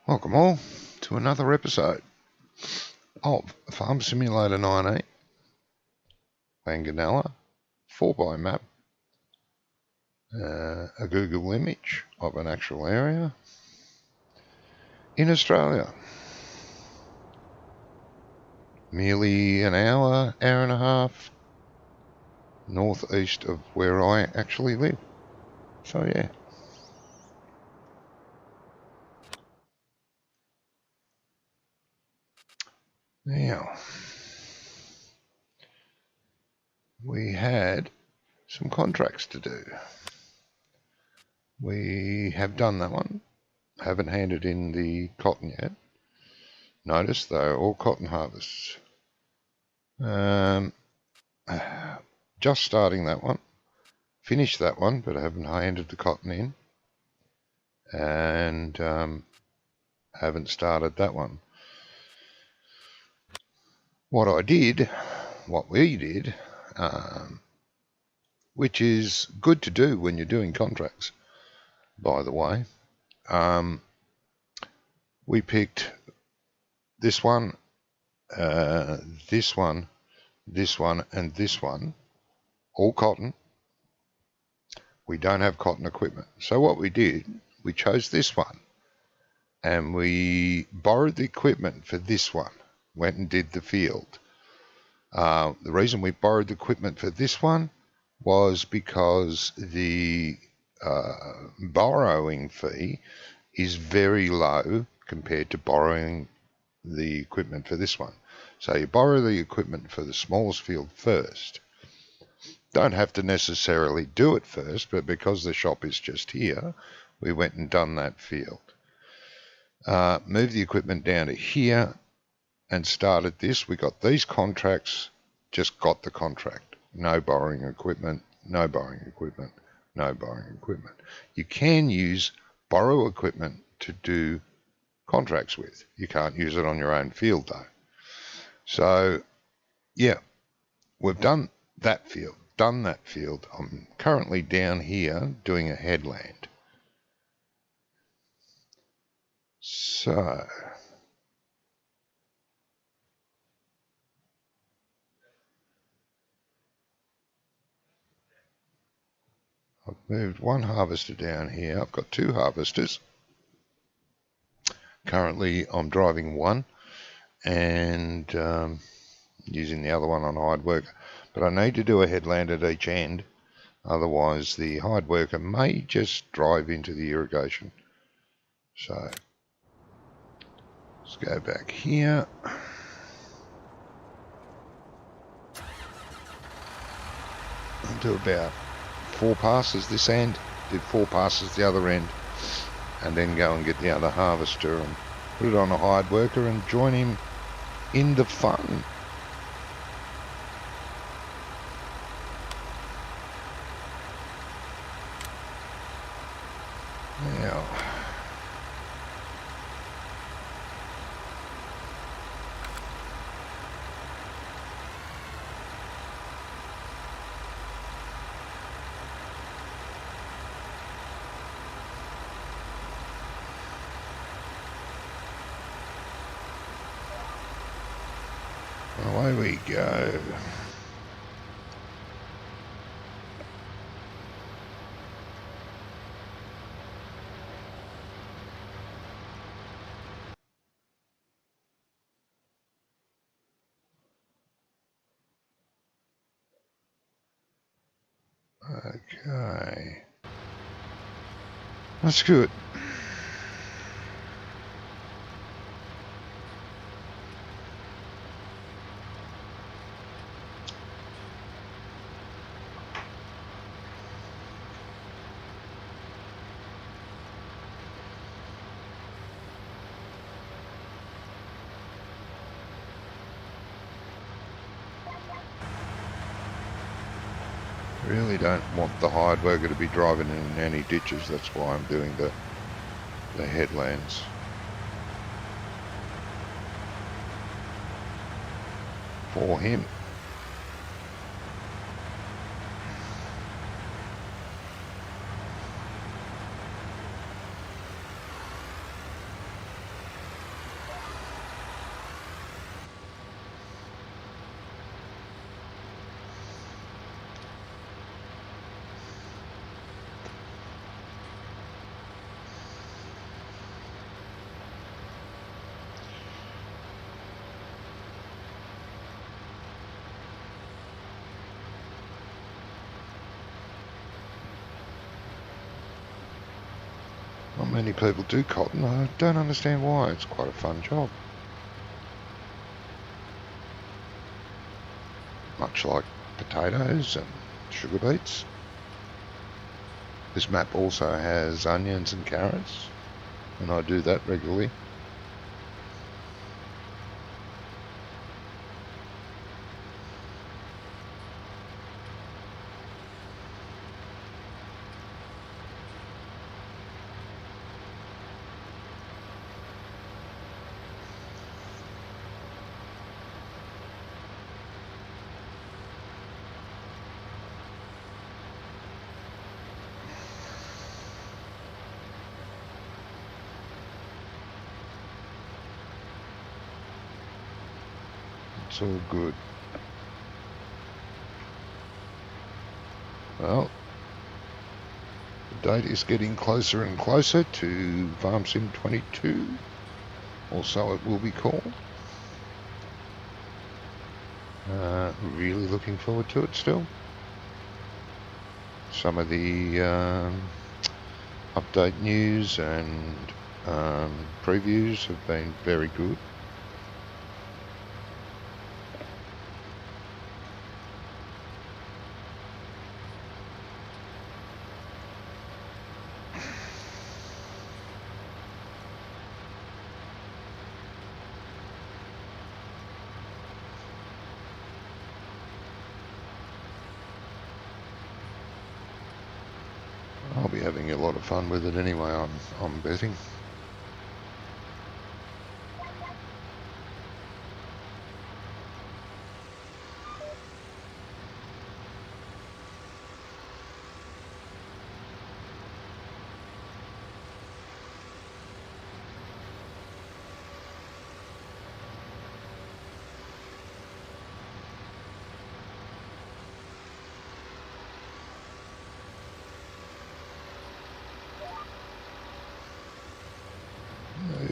Welcome all to another episode of Farm Simulator 9E, Wanganella, 4x map, a Google image of an actual area in Australia. Merely an hour and a half northeast of where I actually live. So yeah. Now, we had some contracts to do. We have done that one. Haven't handed in the cotton yet. Notice they're all cotton harvests. Just starting that one. Finished that one, but I haven't handed the cotton in. And haven't started that one. What we did, which is good to do when you're doing contracts, by the way, we picked this one, this one, and this one, all cotton. We don't have cotton equipment. So what we did, we chose this one, and we borrowed the equipment for this one, went and did the field. The reason we borrowed the equipment for this one was because the borrowing fee is very low compared to borrowing the equipment for this one. So you borrow the equipment for the smallest field first. Don't have to necessarily do it first, but because the shop is just here, we went and done that field. Moved the equipment down to here and started this. We got these contracts, just got the contract. No borrowing equipment, no borrowing equipment, no borrowing equipment. You can use borrow equipment to do contracts with. You can't use it on your own field though. So yeah, we've done that field. I'm currently down here doing a headland. So I've moved one harvester down here. I've got two harvesters. Currently I'm driving one and using the other one on hired worker. But I need to do a headland at each end, otherwise the hired worker may just drive into the irrigation. So let's go back here. I'll do about 4 passes this end, do 4 passes the other end, and then go and get the other harvester and put it on a hired worker and join him in the fun. Now, away we go. Okay, that's good. Really don't want the hired worker to be driving in any ditches. That's why I'm doing the headlands. For him. Not many people do cotton. I don't understand why. It's quite a fun job. Much like potatoes and sugar beets. This map also has onions and carrots, and I do that regularly. It's all good. Well, the date is getting closer and closer to Farm Sim 22, or so it will be called. Really looking forward to it still. Some of the update news and previews have been very good. I'll be having a lot of fun with it anyway, I'm betting. No.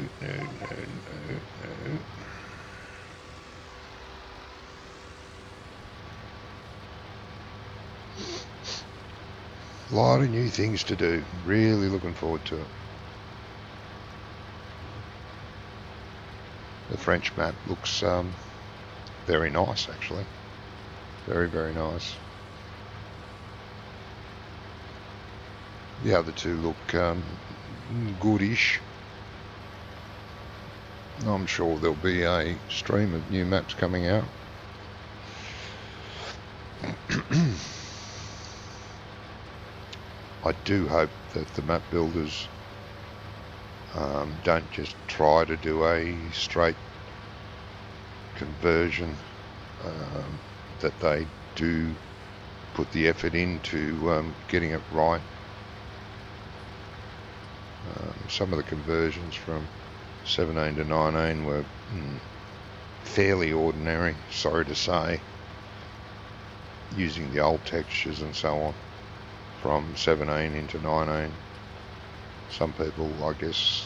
A lot of new things to do. Really looking forward to it. The French map looks very nice, actually. Very, very nice. The other two look goodish. I'm sure there'll be a stream of new maps coming out. I do hope that the map builders don't just try to do a straight conversion, that they do put the effort into getting it right. Some of the conversions from 17 to 19 were fairly ordinary, sorry to say, using the old textures and so on from 17 into 19. Some people, I guess,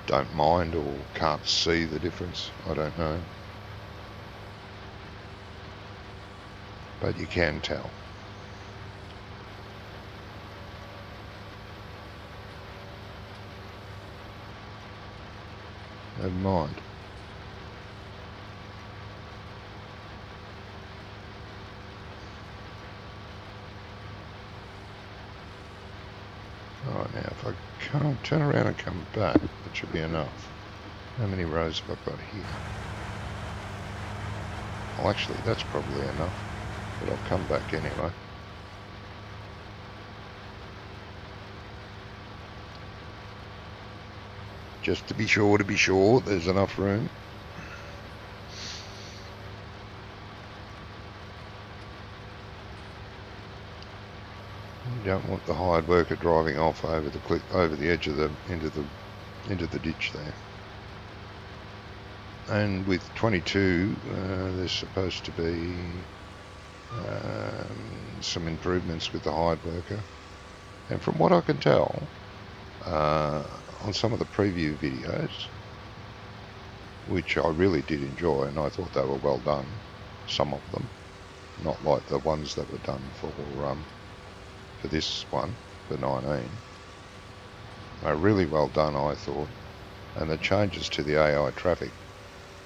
don't mind or can't see the difference. I don't know. But you can tell. Never mind. Alright, now if I can't turn around and come back, that should be enough. How many rows have I got here? Well, actually, that's probably enough, but I'll come back anyway. Just to be sure there's enough room. You don't want the hired worker driving off over the cliff, over the edge of the into the ditch there. And with 22, there's supposed to be some improvements with the hired worker. And from what I can tell, on some of the preview videos, which I really did enjoy, and I thought they were well done, some of them, not like the ones that were done for this one, for 19. Really well done, I thought. And the changes to the AI traffic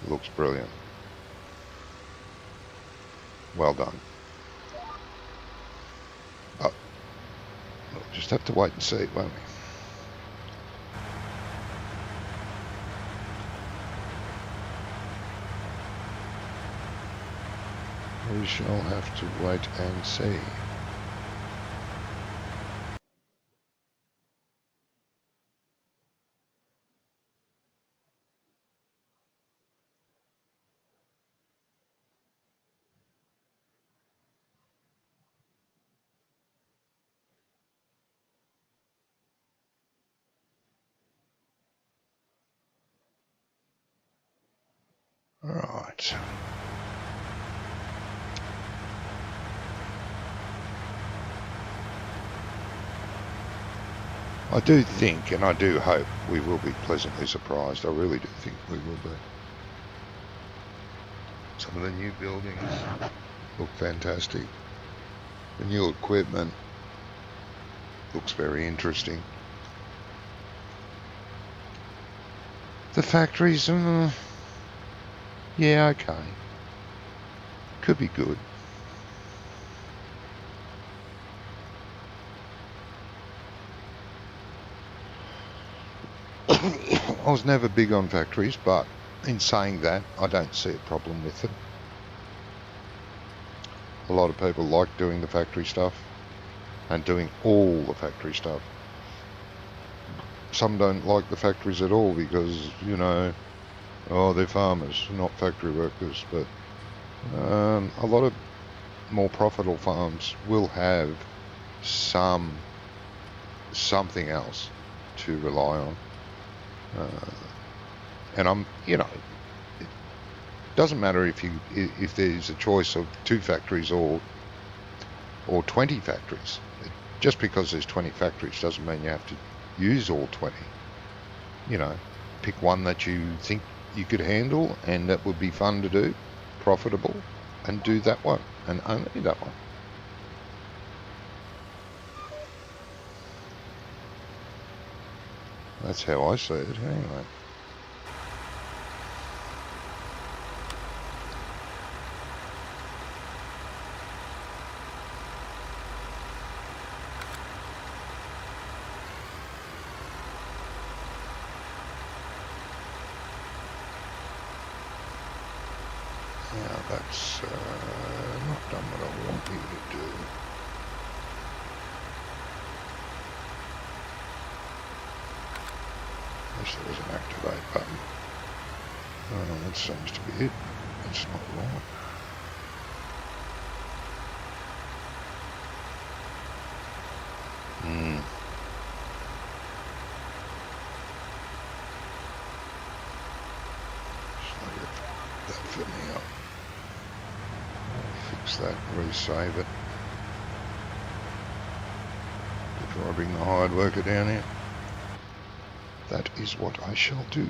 looks brilliant. Well done. But we'll just have to wait and see, won't we? We shall have to wait and see. Right. I do think, and I do hope, we will be pleasantly surprised. I really do think we will be. Some of the new buildings look fantastic. The new equipment looks very interesting. The factories, yeah, okay. Could be good. I was never big on factories, but in saying that, I don't see a problem with them. A lot of people like doing the factory stuff and doing all the factory stuff. Some don't like the factories at all because, you know, oh, they're farmers, not factory workers. But a lot of more profitable farms will have something else to rely on. And I'm, you know, it doesn't matter if there's a choice of 2 factories or 20 factories. Just because there's 20 factories doesn't mean you have to use all 20. You know, pick one that you think you could handle and that would be fun to do, profitable, and do that one, and only that one. That's how I see it, anyway. Yeah, that's not done what I want you to do. Unless there was an activate button. Oh, that seems to be it. It's not right. That for me up. Fix that, resave it. Before I bring the hired worker down here. That is what I shall do.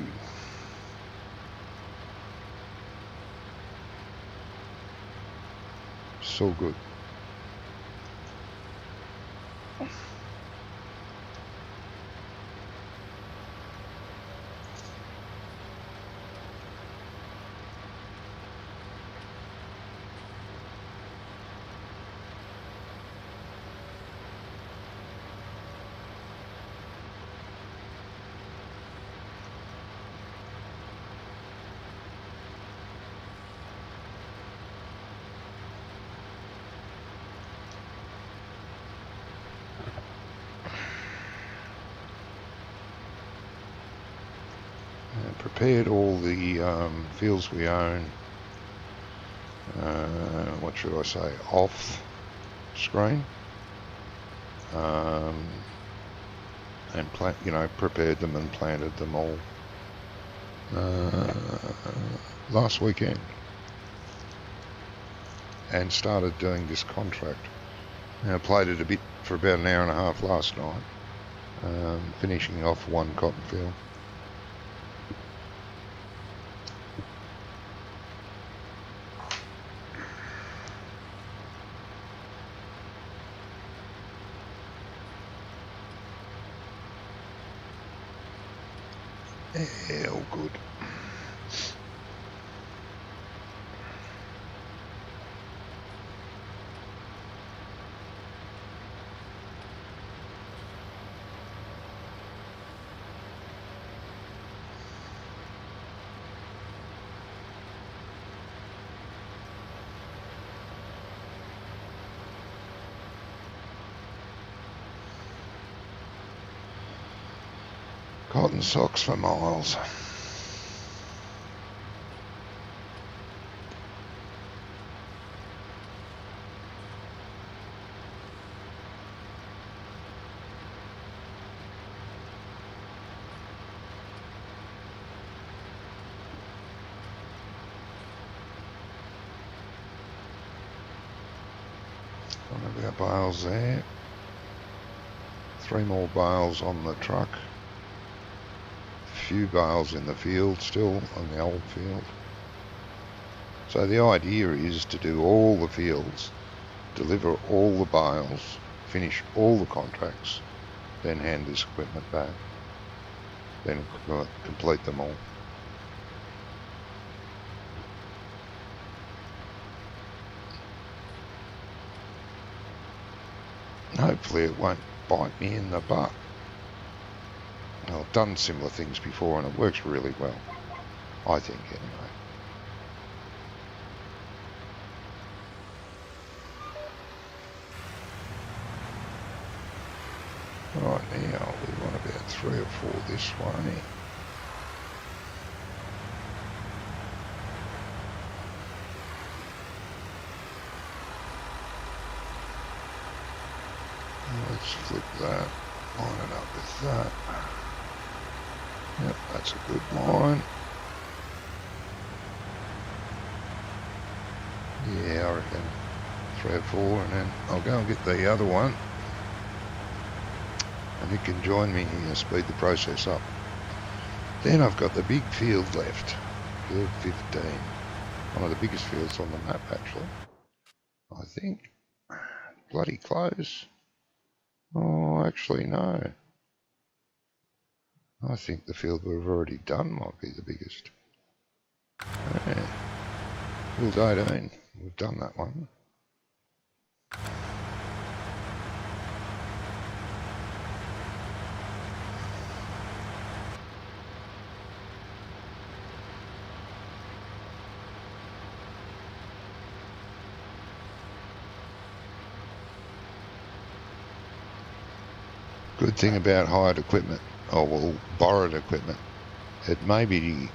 So good. Prepared all the fields we own, what should I say, off screen, and prepared them and planted them all last weekend, and started doing this contract. Now, I played it a bit for about an hour and a half last night, finishing off one cotton field. Yeah, all good. Cotton socks for miles. One of our bales there. 3 more bales on the truck. A few bales in the field still, on the old field. So the idea is to do all the fields, deliver all the bales, finish all the contracts, then hand this equipment back, then complete them all. Hopefully it won't bite me in the butt. I've done similar things before and it works really well, I think anyway. Right, now we want about 3 or 4 this way. Let's flip that, line it up with that. Yep, that's a good line. Yeah, I reckon 3 or 4, and then I'll go and get the other one. And it can join me here, speed the process up. Then I've got the big field left, field 15. One of the biggest fields on the map, actually. I think. Bloody close. Oh, actually, no. I think the field we've already done might be the biggest. Yeah. Field 18. We've done that one. Good thing about hired equipment, or well, borrowed equipment, it may be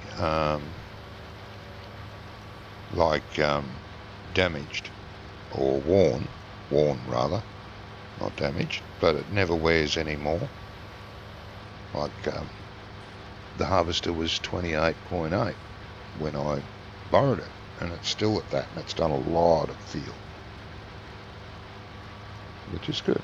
damaged or worn rather, not damaged, but it never wears anymore. Like the harvester was 28.8 when I borrowed it, and it's still at that, and it's done a lot of field, which is good.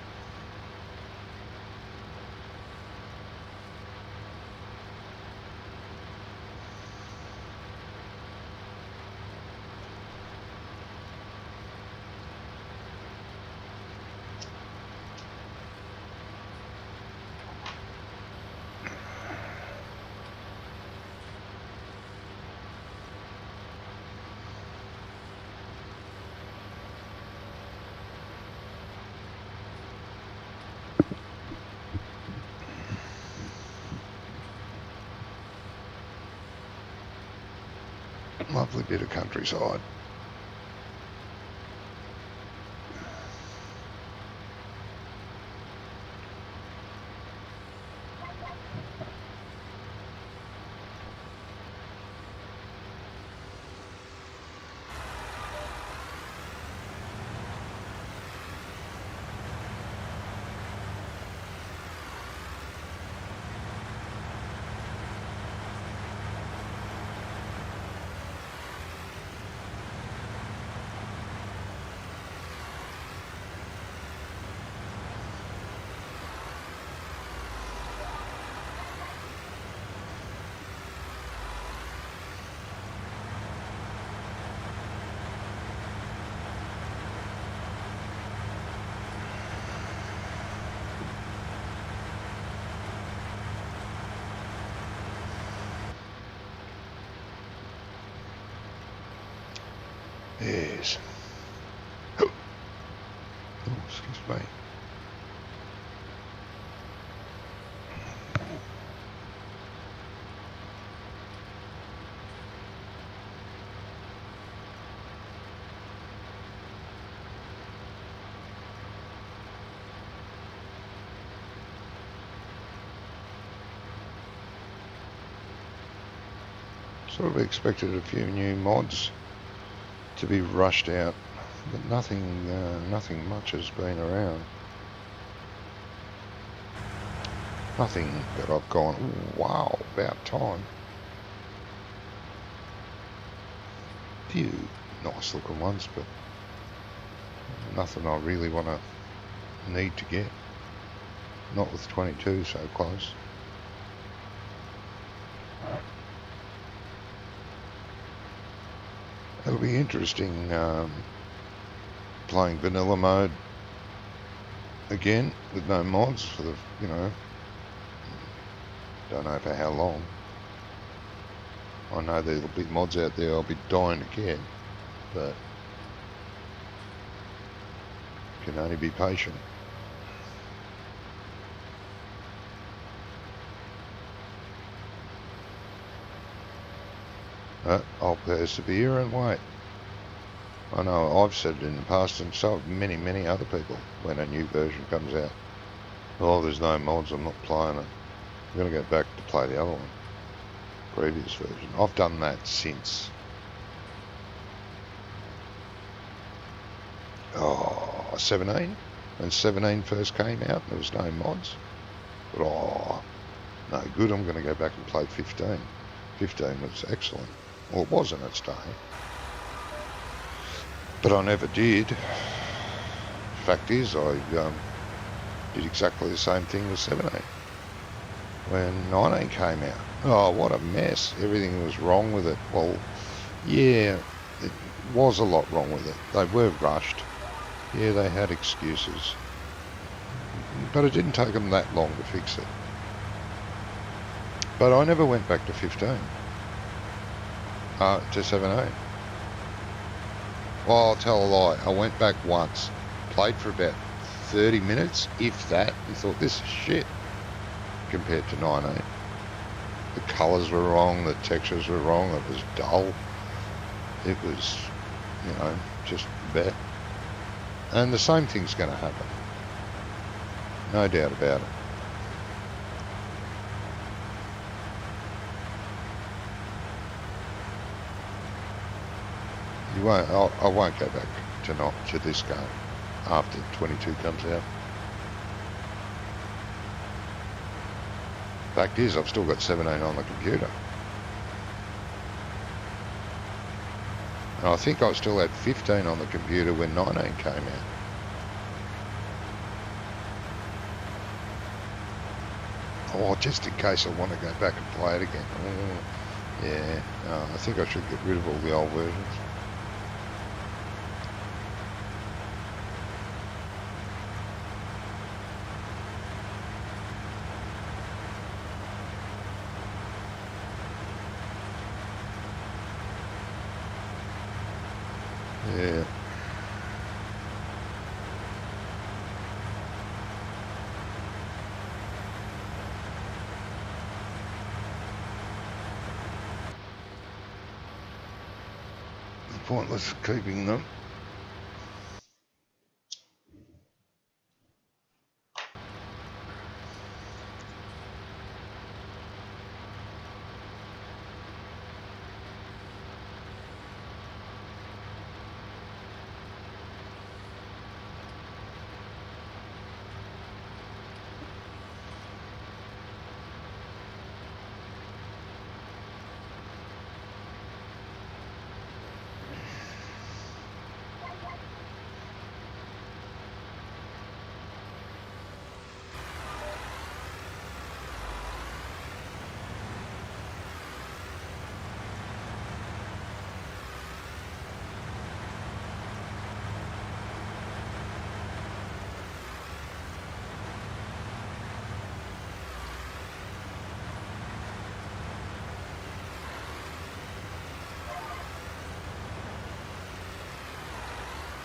Lovely bit of countryside. Yes. Oh, excuse me. Sort of expected a few new mods to be rushed out, but nothing much has been around. Nothing that I've gone, "Ooh, wow, about time." Few nice looking ones, but nothing I really want to need to get. Not with 22 so close. It'll be interesting playing vanilla mode again with no mods for the, don't know for how long. I know there'll be mods out there I'll be dying to get, but can only be patient. I'll persevere and wait. I know I've said it in the past, and so have many other people when a new version comes out. Oh, there's no mods, I'm not playing it. I'm going to go back to play the other one, previous version. I've done that since 17. When 17 first came out, there was no mods. But no good, I'm going to go back and play 15. 15 was excellent. Well, it was in its day. But I never did. Fact is, I did exactly the same thing with 17. When 19 came out, oh, what a mess. Everything was wrong with it. Well, yeah, it was a lot wrong with it. They were rushed. Yeah, they had excuses. But it didn't take them that long to fix it. But I never went back to 15. To 17. Well, I'll tell a lie. I went back once, played for about 30 minutes, if that, and thought, this is shit, compared to 19. The colours were wrong, the textures were wrong, it was dull. It was, just bad. And the same thing's going to happen. No doubt about it. You won't. I won't go back to this game after 22 comes out. Fact is, I've still got 17 on the computer, and I think I still had 15 on the computer when 19 came out. Oh, just in case I want to go back and play it again. Oh, yeah, I think I should get rid of all the old versions. Yeah. Pointless keeping them.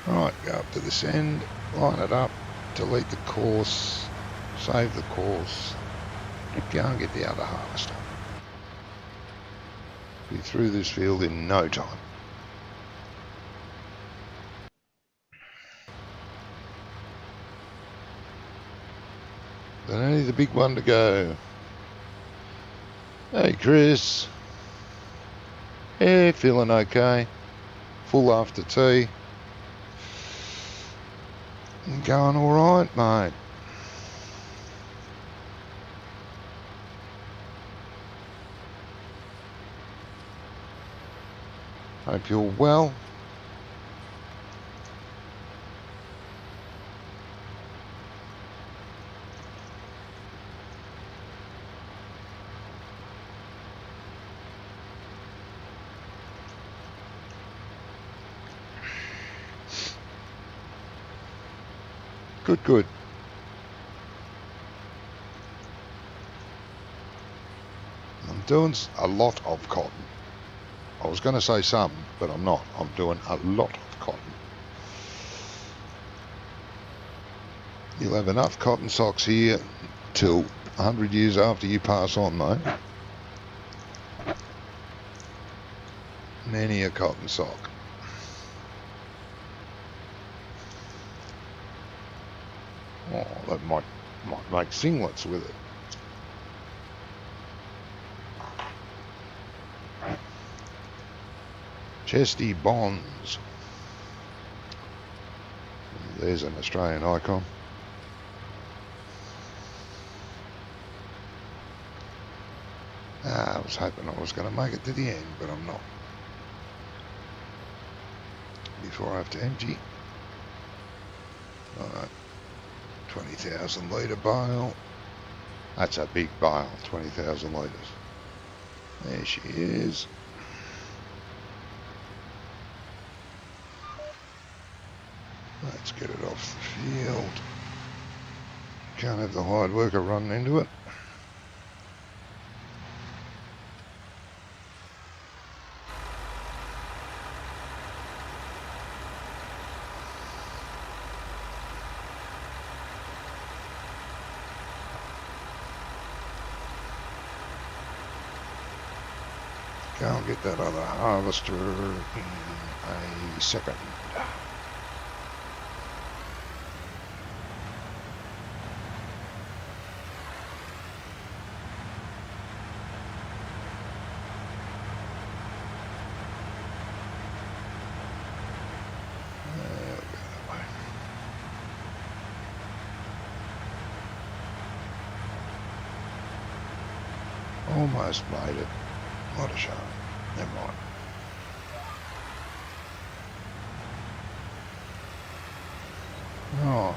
Alright, go up to this end, line it up, delete the course, save the course, go and get the other harvester. Be through this field in no time. Then only the big one to go. Hey Chris. Yeah, feeling okay. Full after tea. Going alright, mate. Hope you're well. Good, good. I'm doing a lot of cotton. I was going to say some, but I'm not. I'm doing a lot of cotton. You'll have enough cotton socks here till 100 years after you pass on, mate. Many a cotton sock. Oh, that might make singlets with it. Chesty Bonds. There's an Australian icon. I was hoping I was going to make it to the end, but I'm not. Before I have to empty. Alright. 20,000 litre bale. That's a big bale, 20,000 litres. There she is. Let's get it off the field. Can't have the hired worker running into it. Go and get that other harvester in a second. Almost made it. What a shame. Never mind. Right.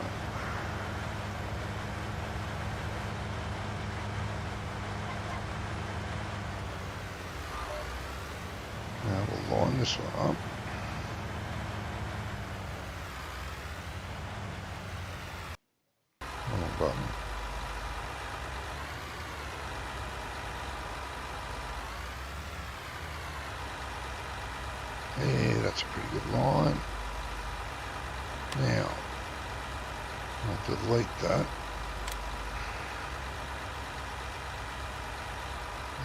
Now we'll line this one up. Wrong button. Yeah, that's a pretty good line. Now, I'll delete that.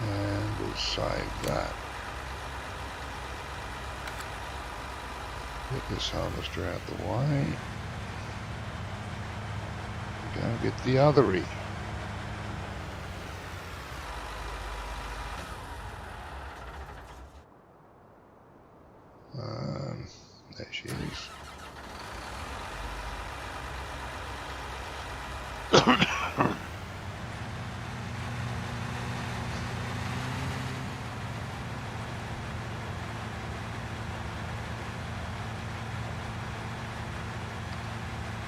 And we'll save that. Get this harvester out the way. Go get the othery. There she is.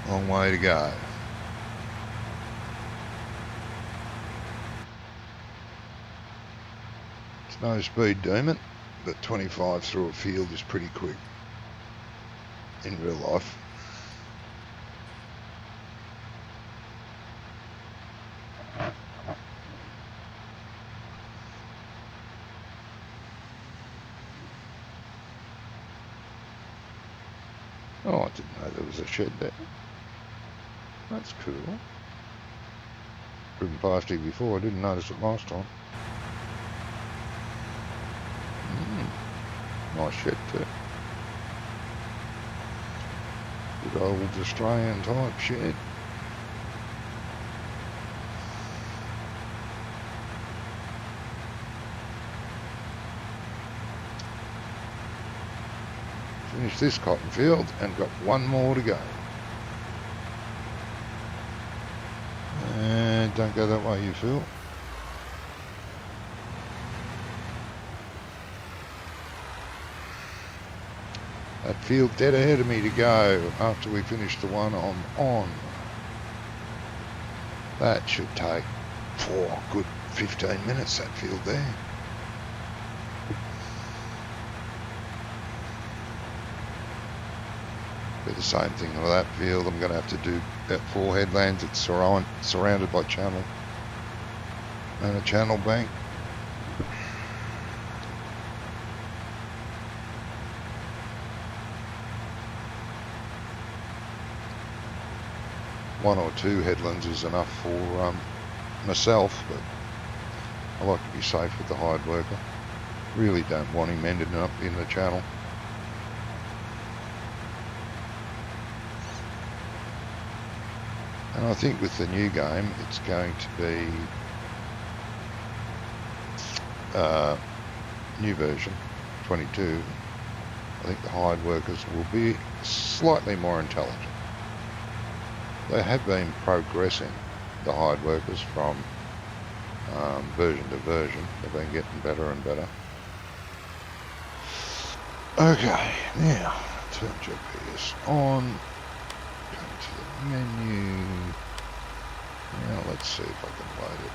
Long way to go. It's no speed demon, but 25 through a field is pretty quick in real life. Oh, I didn't know there was a shed there. That's cool. Driven past here before, I didn't notice it last time. Nice shed too. Good old Australian type shed. Finished this cotton field and got one more to go. And don't go that way, you fool. That field dead ahead of me to go after we finish the one I'm on. That should take, good 15 minutes, that field there. Do the same thing with that field. I'm going to have to do that 4 headlands. It's surrounded by channel and a channel bank. One or two headlands is enough for myself, but I like to be safe with the hired worker. Really don't want him ending up in the channel. And I think with the new game, it's going to be new version 22. I think the hired workers will be slightly more intelligent. They have been progressing, the hired workers, from version to version. They've been getting better and better. Okay, now turn GPS on. Go to the menu. Now let's see if I can load it.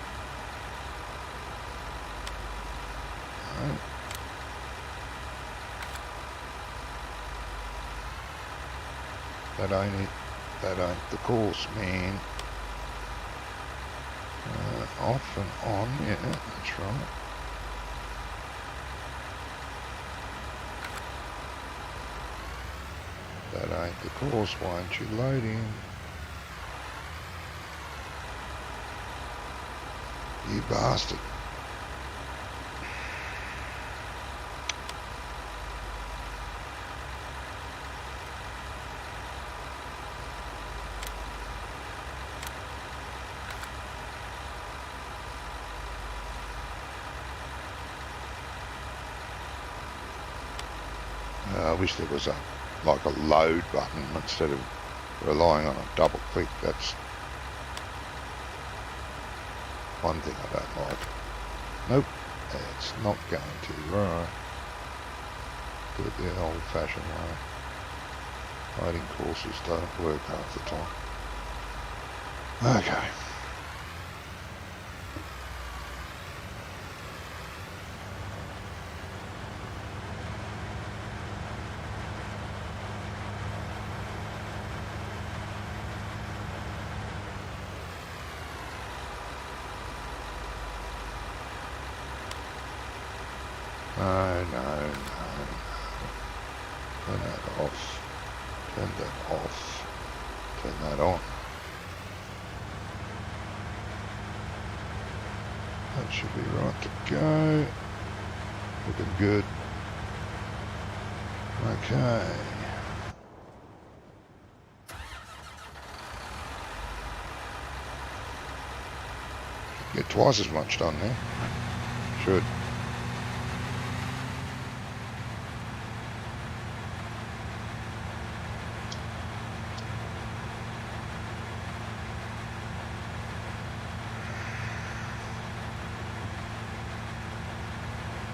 No. That ain't it. That ain't the course, man. Off and on, yeah, that's right. That ain't the course, why aren't you loading? You bastard. I wish there was like a load button instead of relying on a double click. That's one thing I don't like. Nope, it's not going to. Right. Do it the old fashioned way. Hiding courses don't work half the time. Okay. No. Turn that off. Turn that off. Turn that on. That should be right to go. Looking good. Okay. Get twice as much done now. Should.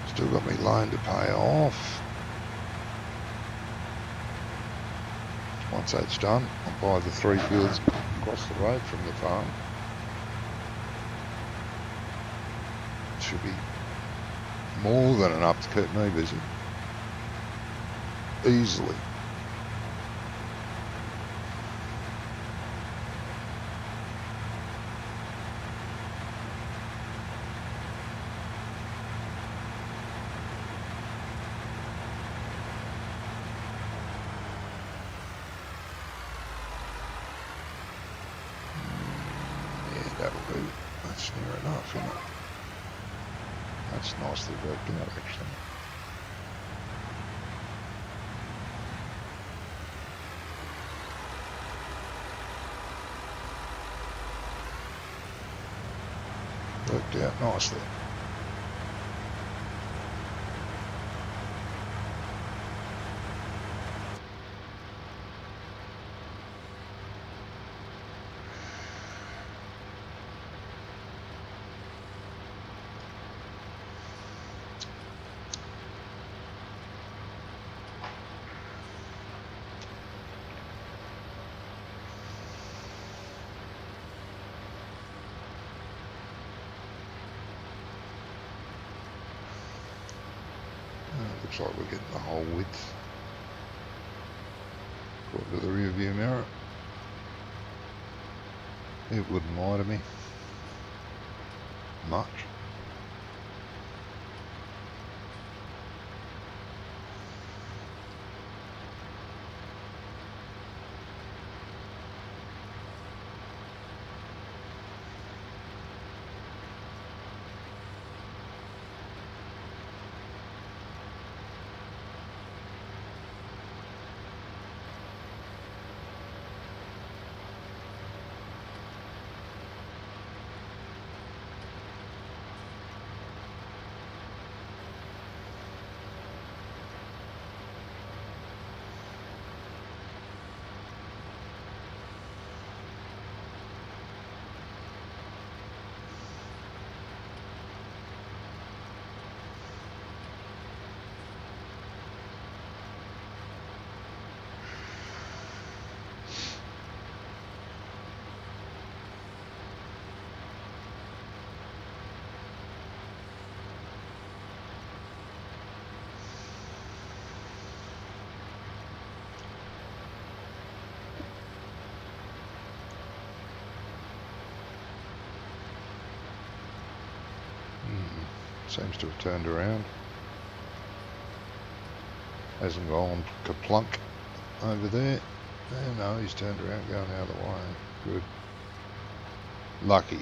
Still got me loan to pay off. Once that's done, I'll buy the 3 fields across the road from the farm. Should be more than enough to keep me busy. Easily. That'll do. That's near enough, isn't it? That's nicely worked out, actually. Worked out nicely. Looks like we're getting the whole width according to the rear view mirror. It wouldn't lie to me much. Seems to have turned around. Hasn't gone kaplunk over there. No, he's turned around going the other way. Good. Lucky.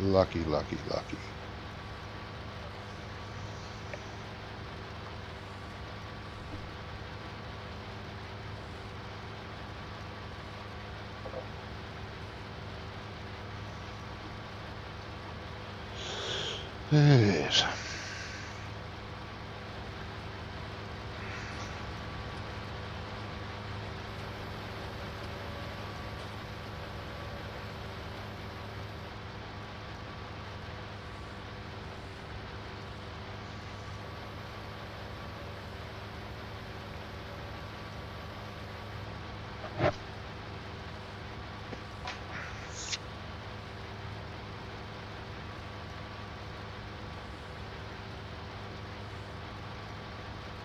Lucky, lucky, lucky. There it is.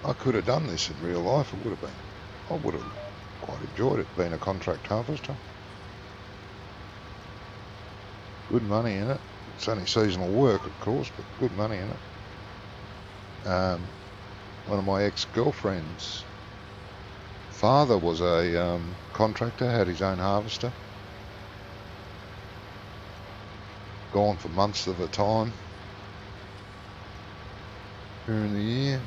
I could have done this in real life. It would have been. I would have quite enjoyed it, being a contract harvester. Good money in it. It's only seasonal work, of course, but good money in it. One of my ex-girlfriends' father was a contractor, had his own harvester. Gone for months of a time during the year.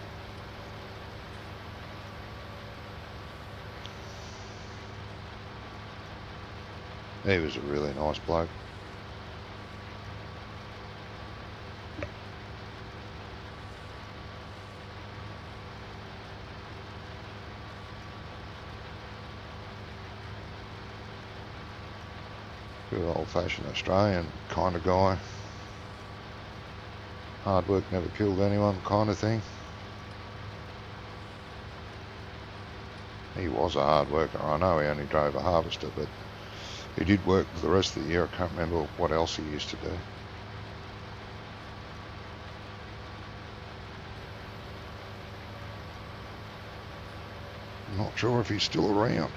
He was a really nice bloke. Good old-fashioned Australian kind of guy. Hard work never killed anyone kind of thing. He was a hard worker. I know he only drove a harvester, but he did work for the rest of the year. I can't remember what else he used to do. I'm not sure if he's still around.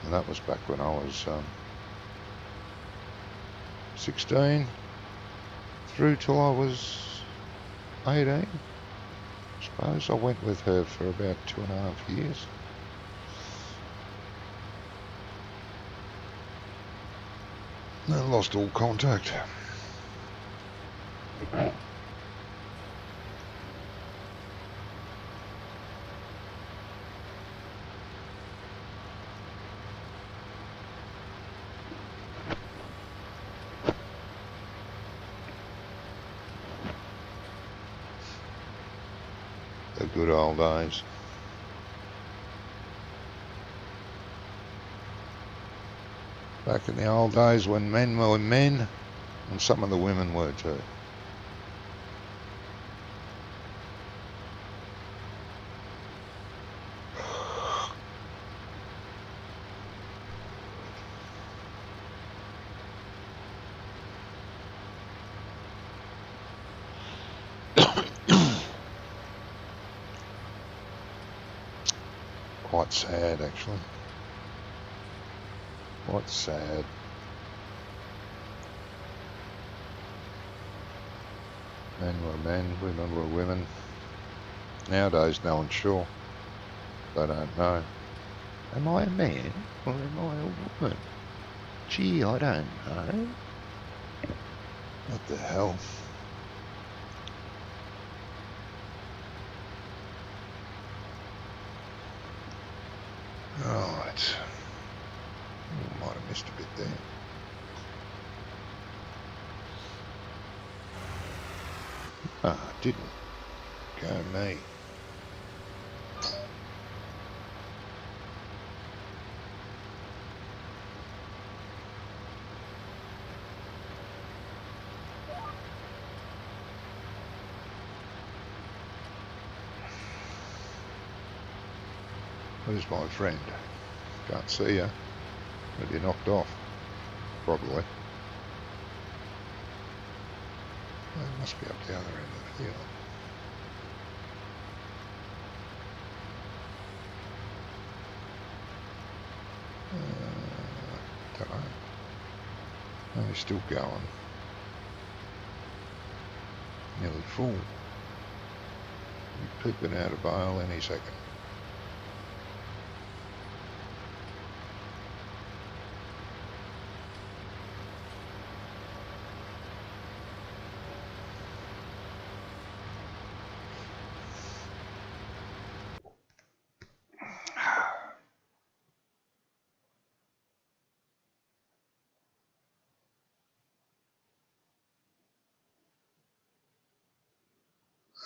And that was back when I was 16 through till I was 18. I suppose I went with her for about 2.5 years. I lost all contact. The good old days. Back in the old days when men were men, and some of the women were too. Quite sad, actually. Quite sad. Men were men, women were women. Nowadays, no one's sure. They don't know. Am I a man or am I a woman? Gee, I don't know. What the hell? Right. Might have missed a bit there. Ah, didn't. Go me. Where's my friend? Can't see you. Maybe you're knocked off. Probably. It must be up the other end of the hill. Don't know. No, he's still going. Nearly full. He's peeping out of bail any second.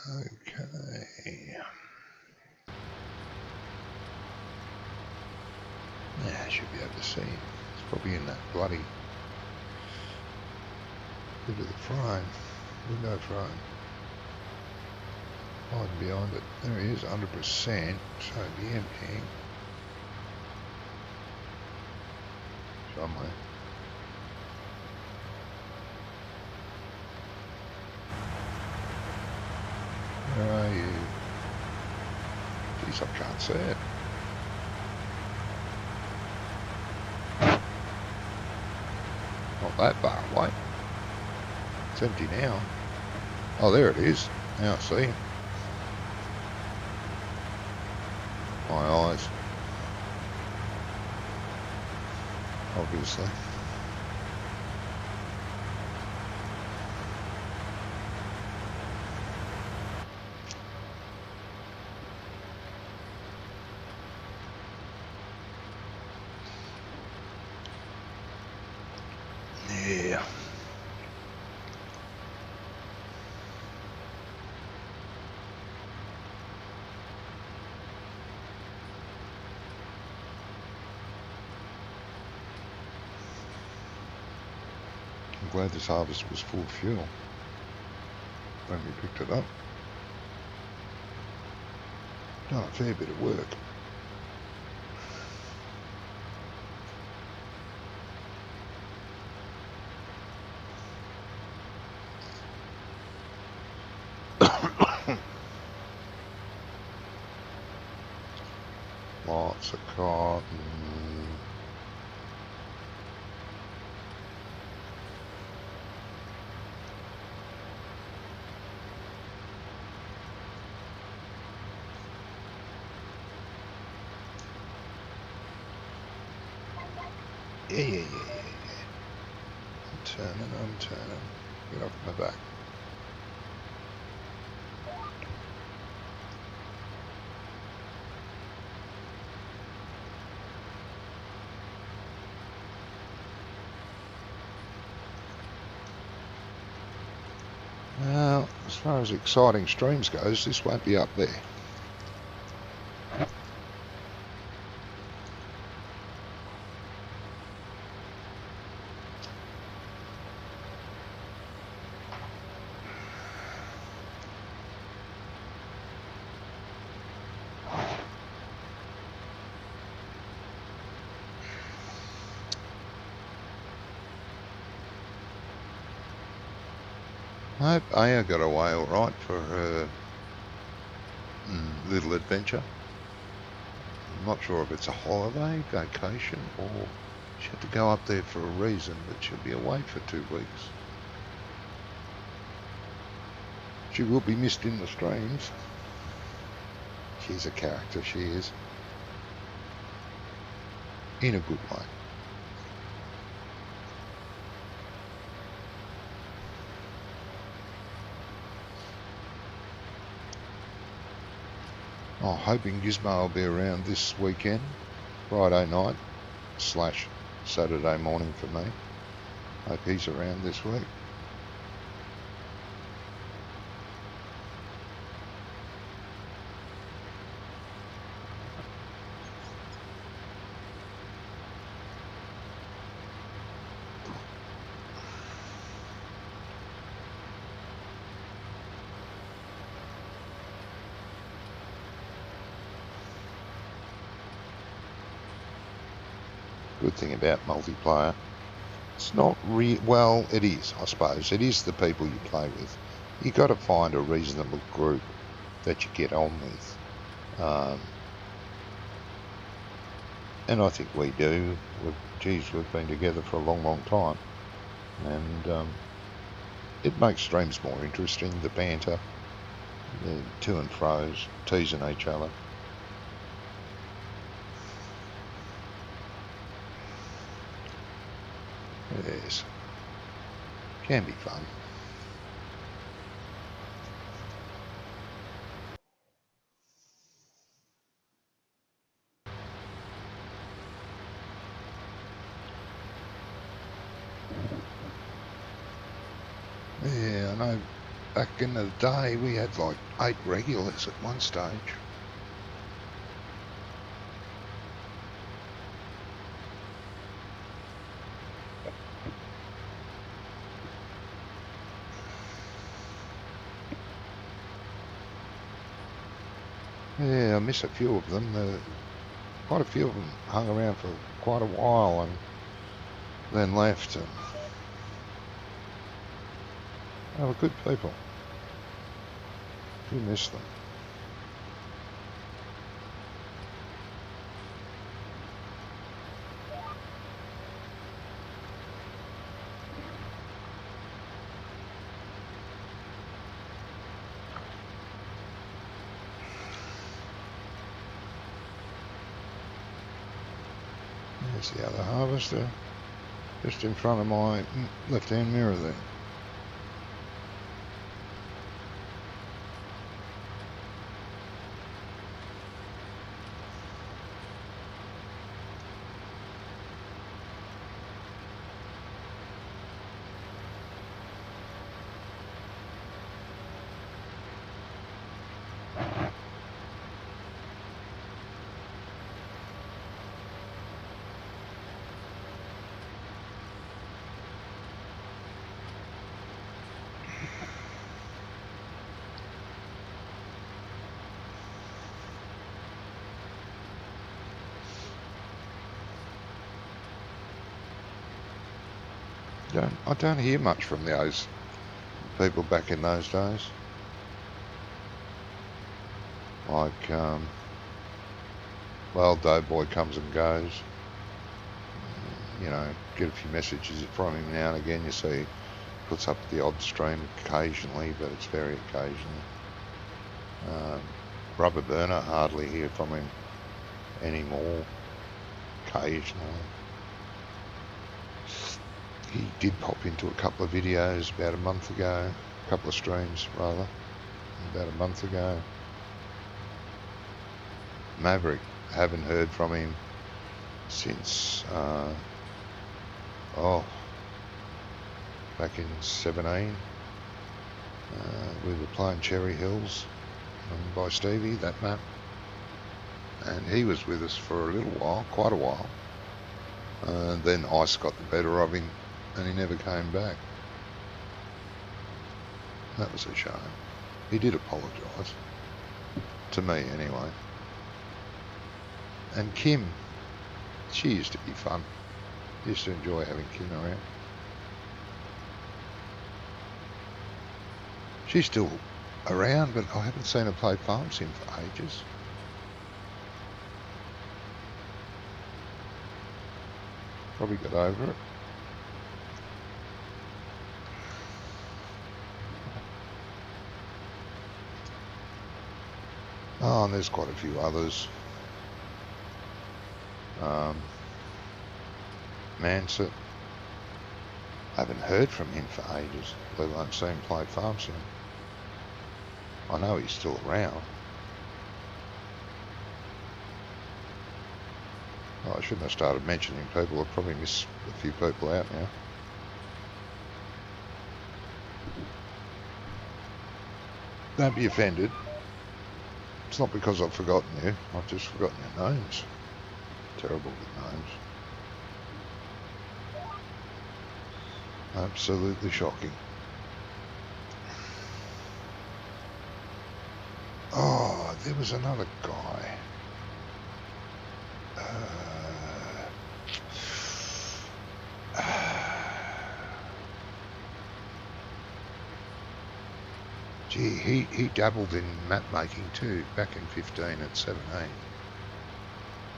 Okay. Yeah, I should be able to see him. It's probably in that bloody bit of the frame, window frame. Hiding behind it. There he is, 100%, so the emptying. Somewhere. Where are you? Jeez, I can't see it. Not that far away. It's empty now. Oh, there it is. Now I see. My eyes. Obviously. Yeah. I'm glad this harvest was full of fuel when we picked it up. Done a fair bit of work. Lots of cotton. Yeah. I'm turning. Get off my back. Well, as far as exciting streams goes, this won't be up there. I hope Aya got away all right for her little adventure. I'm not sure if it's a holiday, vacation, or she had to go up there for a reason, but she'll be away for 2 weeks. She will be missed in the streams. She's a character, she is. In a good way. Oh, hoping Gizmo will be around this weekend, Friday night / Saturday morning for me. Hope he's around this week. Good thing about multiplayer, it's not well, it is, I suppose. It is the people you play with. You got to find a reasonable group that you get on with. And I think we do. We've been together for a long, long time. And it makes streams more interesting, the banter, the to and fro's, teasing each other. Yes. Can be fun. Yeah, I know back in the day we had like 8 regulars at one stage. Yeah, I miss a few of them. Quite a few of them hung around for quite a while and then left. And they were good people. Do miss them. There's the other harvester, just in front of my left-hand mirror there. I don't hear much from those people back in those days. Like, well, Doughboy comes and goes. You know, get a few messages from him now and again. You see, puts up the odd stream occasionally, but it's very occasionally. Rubber Burner, hardly hear from him anymore. Occasionally. He did pop into a couple of videos about a month ago, a couple of streams rather, about a month ago. Maverick, I haven't heard from him since, back in 17. We were playing Cherry Hills by Stevie, that map. And he was with us for a little while, quite a while. Then ice got the better of him and he never came back. That was a shame. He did apologise. To me, anyway. And Kim, she used to be fun. Used to enjoy having Kim around. She's still around, but I haven't seen her play farm sim for ages. Probably got over it. Oh, and there's quite a few others. Mansett. I haven't heard from him for ages, let alone seen him play farm sim. I know he's still around. Oh, I shouldn't have started mentioning people. I've probably missed a few people out now. Don't be offended. It's not because I've forgotten you. I've just forgotten your names. Terrible with names. Absolutely shocking. Oh, there was another guy. Gee, he dabbled in map making too, back in 15 at 17.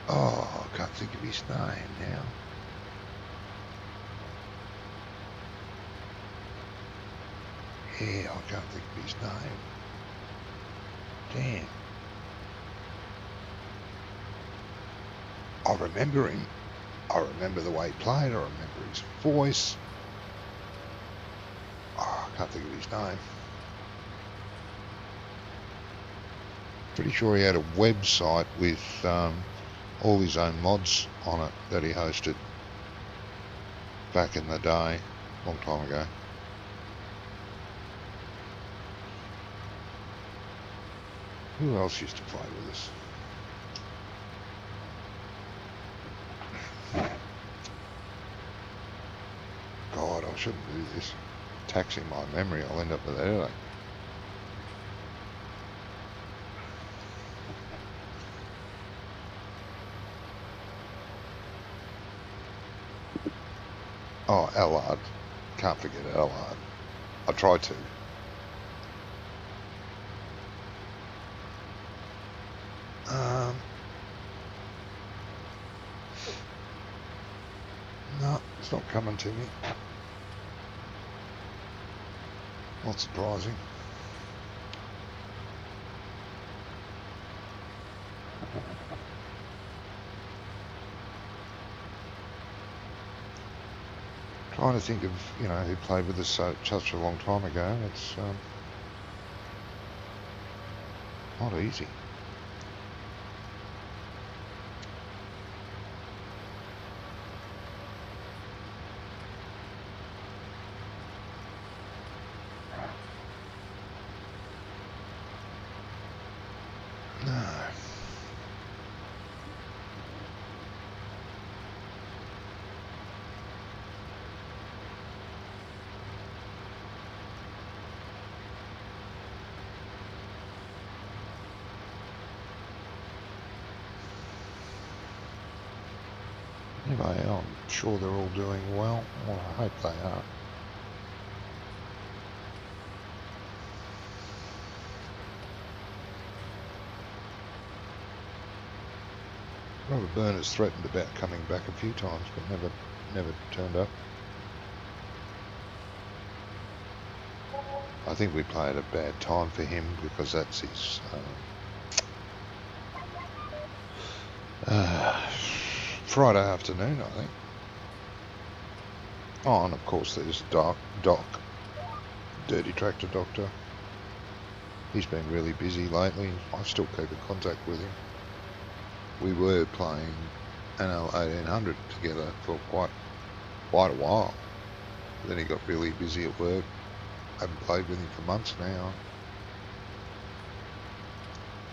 Oh, I can't think of his name now. Yeah, I can't think of his name. Damn. I remember him. I remember the way he played. I remember his voice. Oh, I can't think of his name. Pretty sure he had a website with all his own mods on it that he hosted back in the day, long time ago. Who else used to play with us? God, I shouldn't do this. Taxing my memory, I'll end up with a headache. Oh, Allard. Can't forget Allard. I tried to. No, it's not coming to me. Not surprising. Trying to think of, who played with us such a long time ago. It's not easy. Anyway, I'm sure they're all doing well. Well, I hope they are. Robert Byrne's threatened about coming back a few times, but never turned up. I think we played a bad time for him because that's his Friday afternoon, I think. Oh, and of course there's Doc, Dirty Tractor Doctor. He's been really busy lately. I still keep in contact with him. We were playing NL 1800 together for quite a while. But then he got really busy at work. I haven't played with him for months now.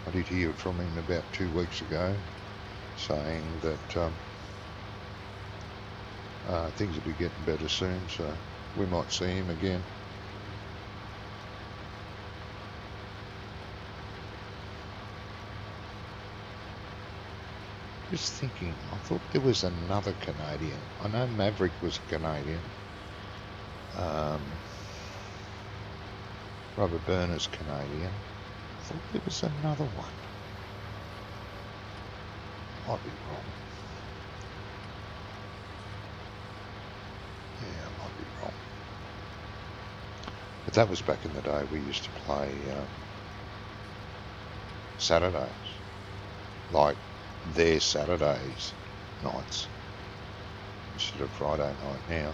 I did hear from him about 2 weeks ago, saying that things will be getting better soon, so we might see him again. Just thinking, I thought there was another Canadian. I know Maverick was a Canadian. Robert Burner's Canadian. I thought there was another one. Might be wrong. Yeah, I might be wrong. But that was back in the day. We used to play Saturdays. Like their Saturdays nights instead of Friday night now,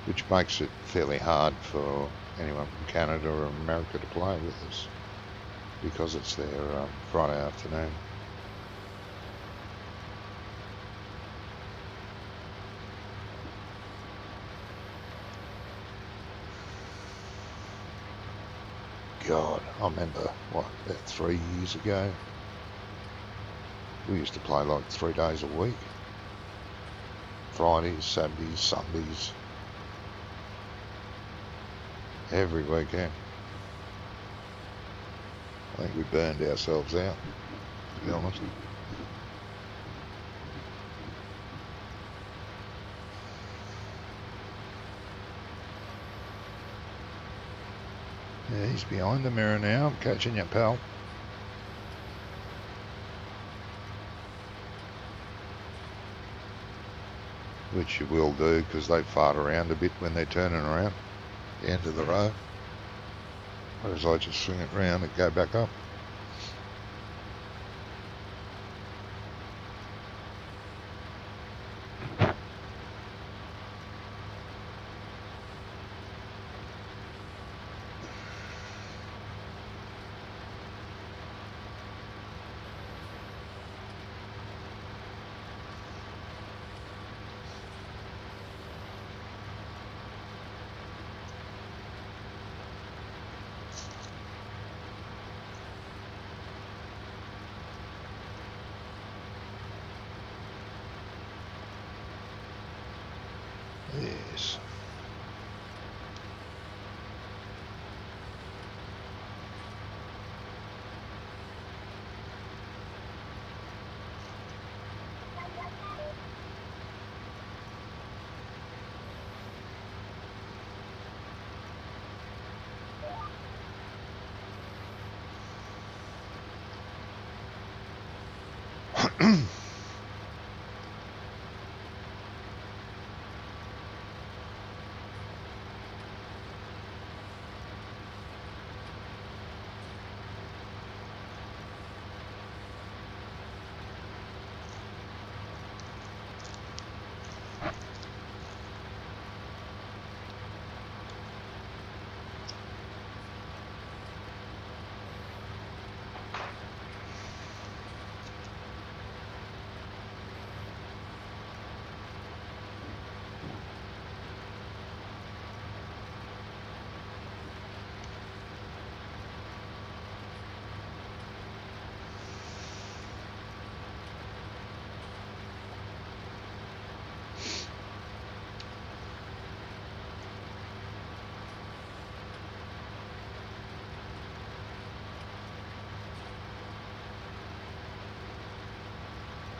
which makes it fairly hard for anyone from Canada or America to play with us because it's their Friday afternoon. God, I remember, about 3 years ago, we used to play like 3 days a week. Fridays, Saturdays, Sundays, every weekend. I think we burned ourselves out, to be honest. Yeah, he's behind the mirror now. I'm catching you, pal. Which you will do, because they fart around a bit when they're turning around the end of the road. Whereas I just swing it round and go back up. Yes.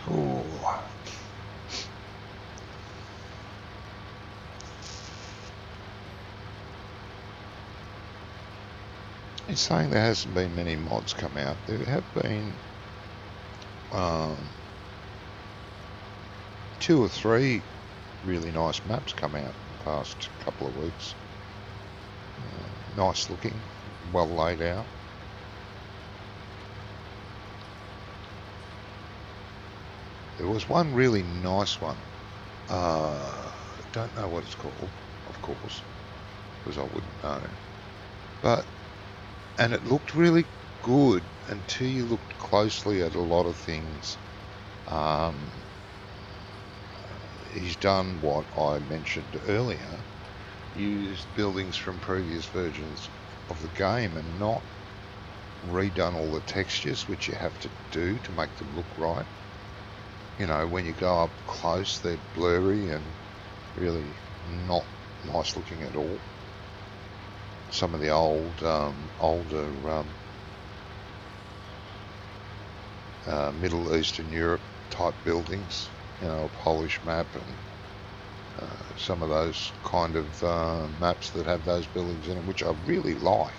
Ooh. It's saying there hasn't been many mods come out. There have been 2 or 3 really nice maps come out in the past couple of weeks. Nice looking, well laid out. There was one really nice one Don't know what it's called, of course, because I wouldn't know. But, and it looked really good until you looked closely at a lot of things. He's done what I mentioned earlier, used buildings from previous versions of the game and not redone all the textures, which you have to do to make them look right. You know, when you go up close, they're blurry and really not nice looking at all. Some of the older Middle Eastern Europe type buildings, you know, a Polish map and some of those kind of maps that have those buildings in them, which I really like.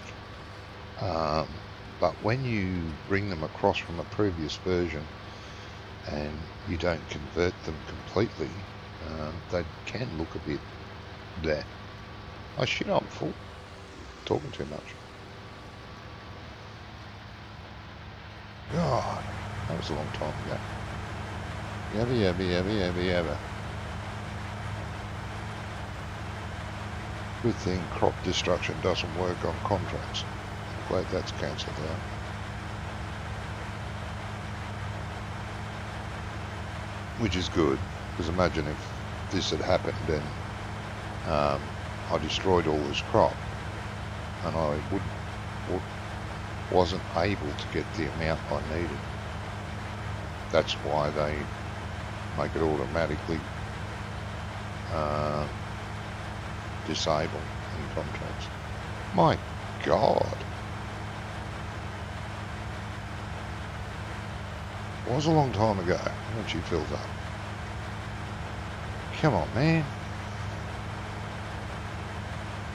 But when you bring them across from a previous version and you don't convert them completely, they can look a bit bleh. Oh shit, I'm full. Talking too much. God, that was a long time ago. Yabba. Good thing crop destruction doesn't work on contracts. I'm glad that's cancelled out. Which is good, because imagine if this had happened and I destroyed all this crop and I wasn't able to get the amount I needed. That's why they make it automatically disable in contracts. My God. It was a long time ago when she filled up. Come on, man.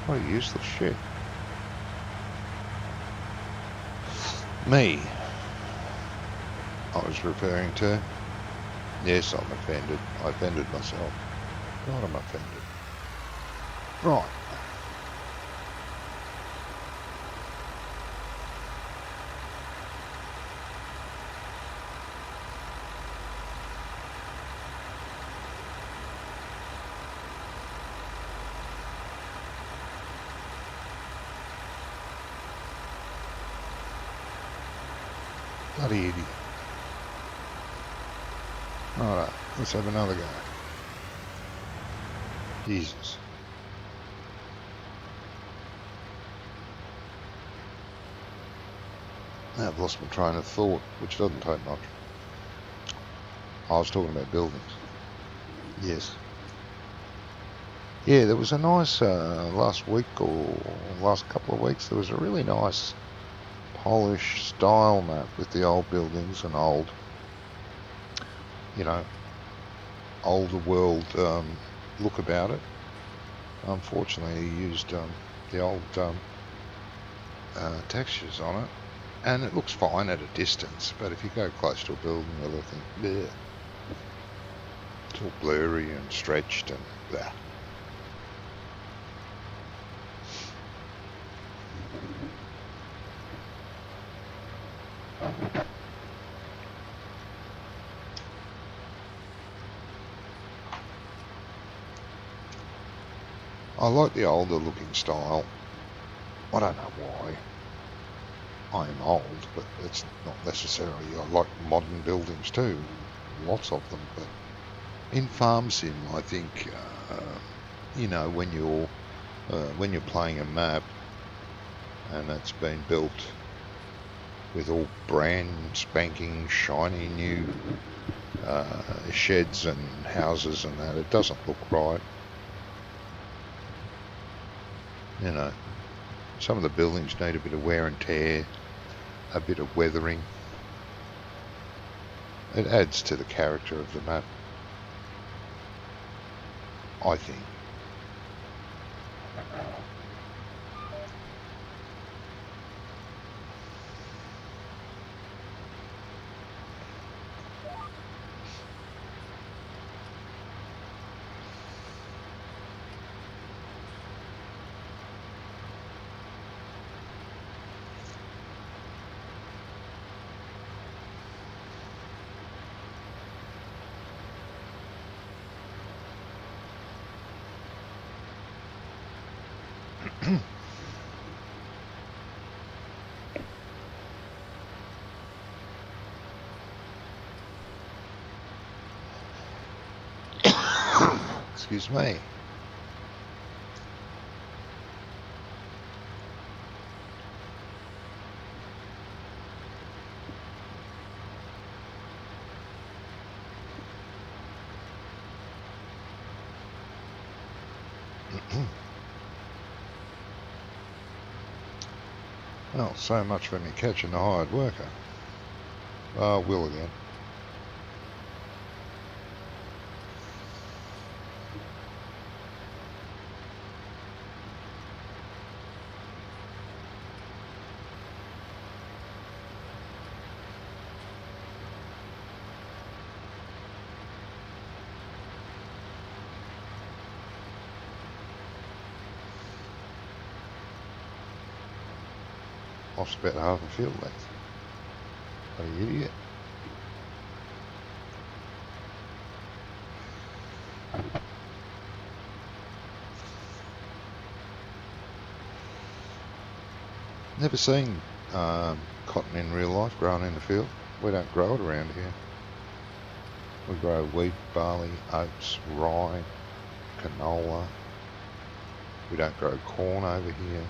What a useless shit. Me, I was referring to. Yes, I'm offended. I offended myself. God, I'm offended. Right. Bloody idiot. Alright, let's have another go. Jesus. Now I've lost my train of thought, which doesn't take much. I was talking about buildings. Yes. Yeah, there was a nice, last week or last couple of weeks, there was a really nice Polish style map with the old buildings and old, you know, older world look about it. Unfortunately, he used the old textures on it, and it looks fine at a distance, but if you go close to a building, you'll think, bleh. It's all blurry and stretched and blah. I like the older looking style. I don't know why. I am old, but it's not necessarily. I like modern buildings too, lots of them. But in Farm Sim, I think you know, when you're playing a map and it's been built with all brand spanking shiny new sheds and houses and that, it doesn't look right. You know, some of the buildings need a bit of wear and tear, a bit of weathering. It adds to the character of the map, I think. Excuse me. Well, so much for me catching a hired worker. Oh, will again. Lost about half a field length. What an idiot. Never seen cotton in real life grown in the field. We don't grow it around here. We grow wheat, barley, oats, rye, canola. We don't grow corn over here.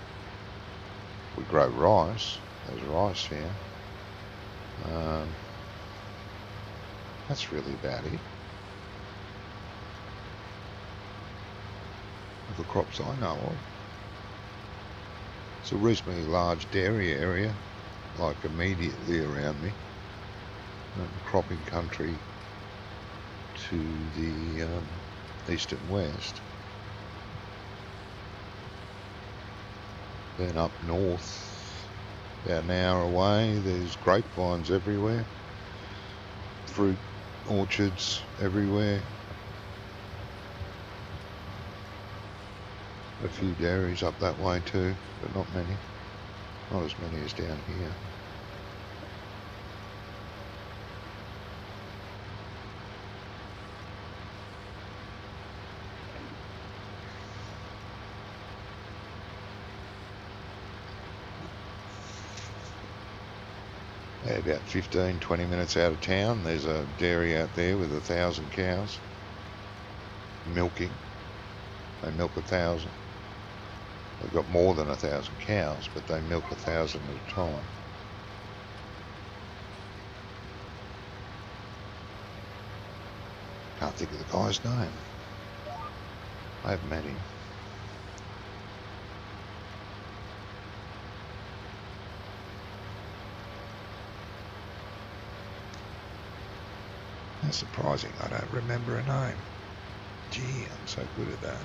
We grow rice. There's rice here. That's really about it. Of the crops I know of. It's a reasonably large dairy area, like immediately around me. Cropping country to the east and west. Then up north, about an hour away, there's grapevines everywhere. Fruit orchards everywhere. A few dairies up that way too, but not many. Not as many as down here. About 15-20 minutes out of town, there's a dairy out there with 1,000 cows milking. They milk 1,000. They've got more than 1,000 cows, but they milk 1,000 at a time. Can't think of the guy's name. I haven't met him. That's surprising, I don't remember a name. Gee, I'm so good at that.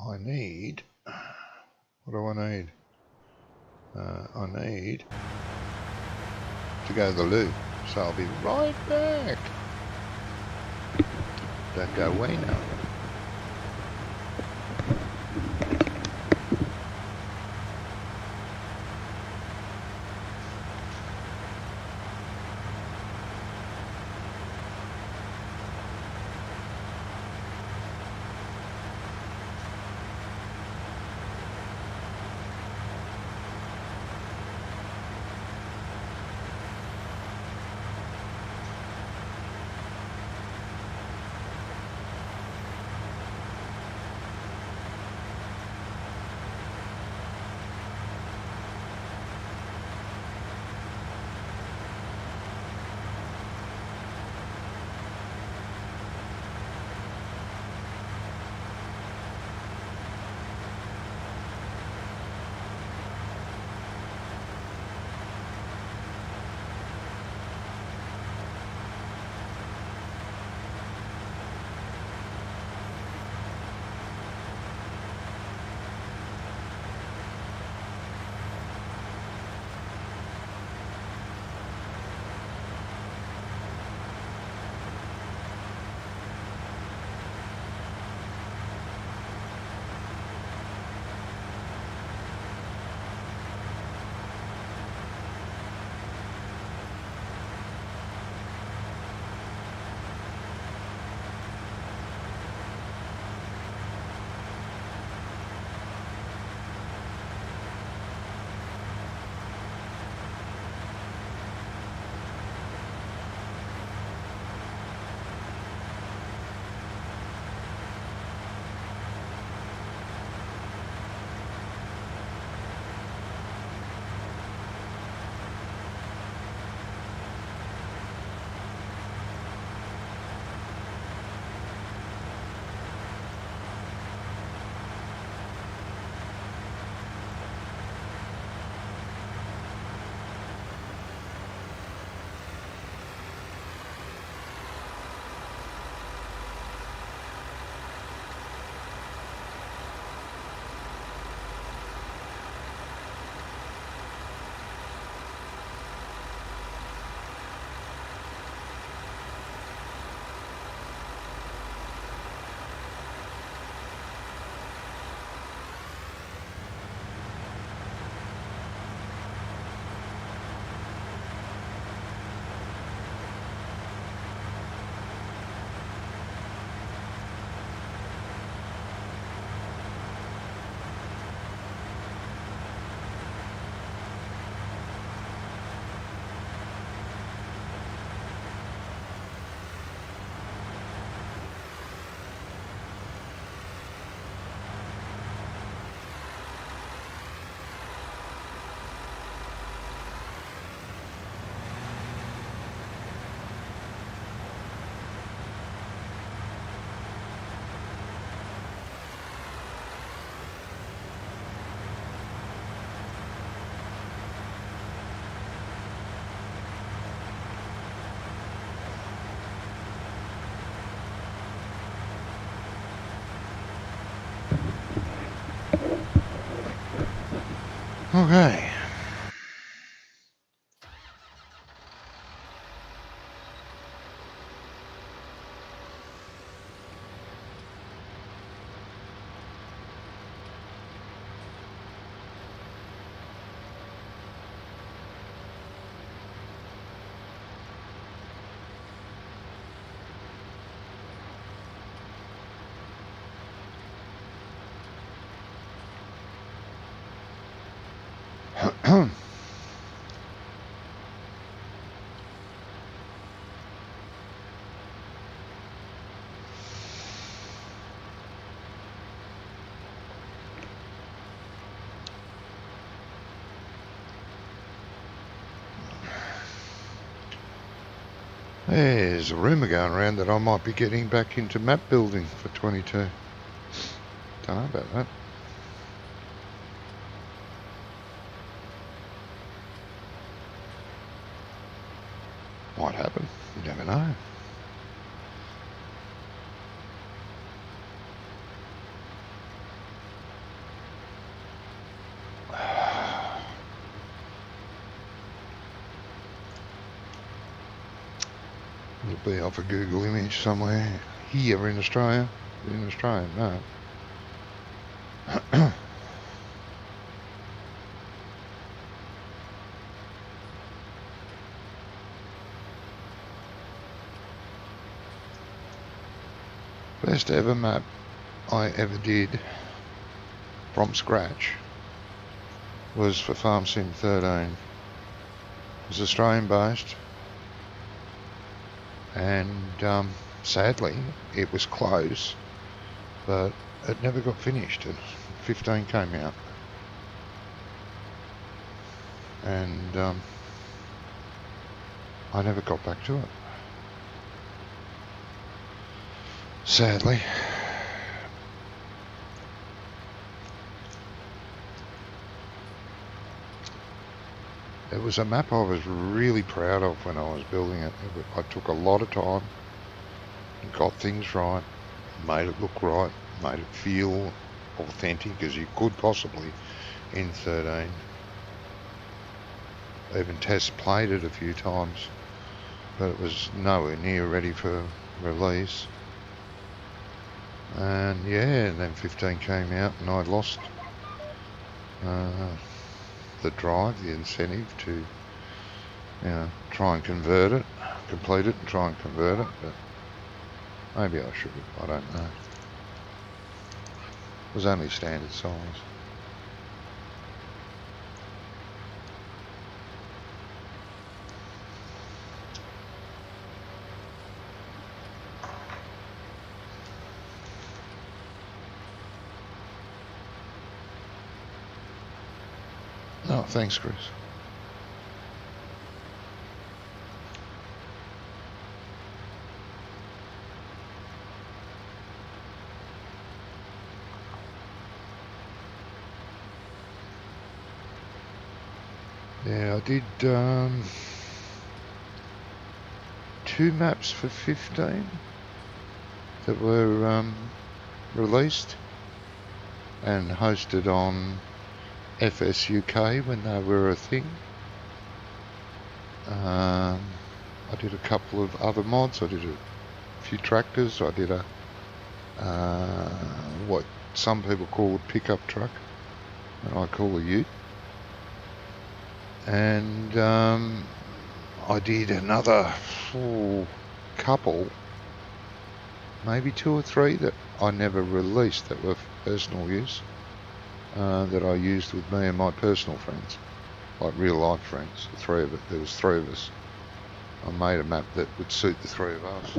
I need... What do I need? I need to go to the loo, so I'll be right back. Don't go away now. Okay. There's a rumour going around that I might be getting back into map building for 22. Don't know about that. Might happen. You never know. It'll be off a Google image somewhere here in Australia. In Australia, no. First ever map I ever did from scratch was for Farm Sim 13. It was Australian based, and sadly it was close, but it never got finished, and 15 came out, and I never got back to it, sadly. It was a map I was really proud of when I was building it. I took a lot of time, got things right, made it look right, made it feel authentic as you could possibly in 13. Even test played it a few times, but it was nowhere near ready for release. And yeah, and then 15 came out and I lost the drive, the incentive to try and convert it, complete it and try and convert it, but maybe I should have, I don't know. It was only standard size. Oh, thanks, Chris. Yeah, I did 2 maps for 15 that were released and hosted on FS UK when they were a thing. I did a couple of other mods. I did a few tractors. I did a what some people call a pickup truck, and I call a ute. And I did another couple, maybe 2 or 3 that I never released that were for personal use, that I used with me and my personal friends, like real life friends. There was 3 of us. I made a map that would suit the 3 of us.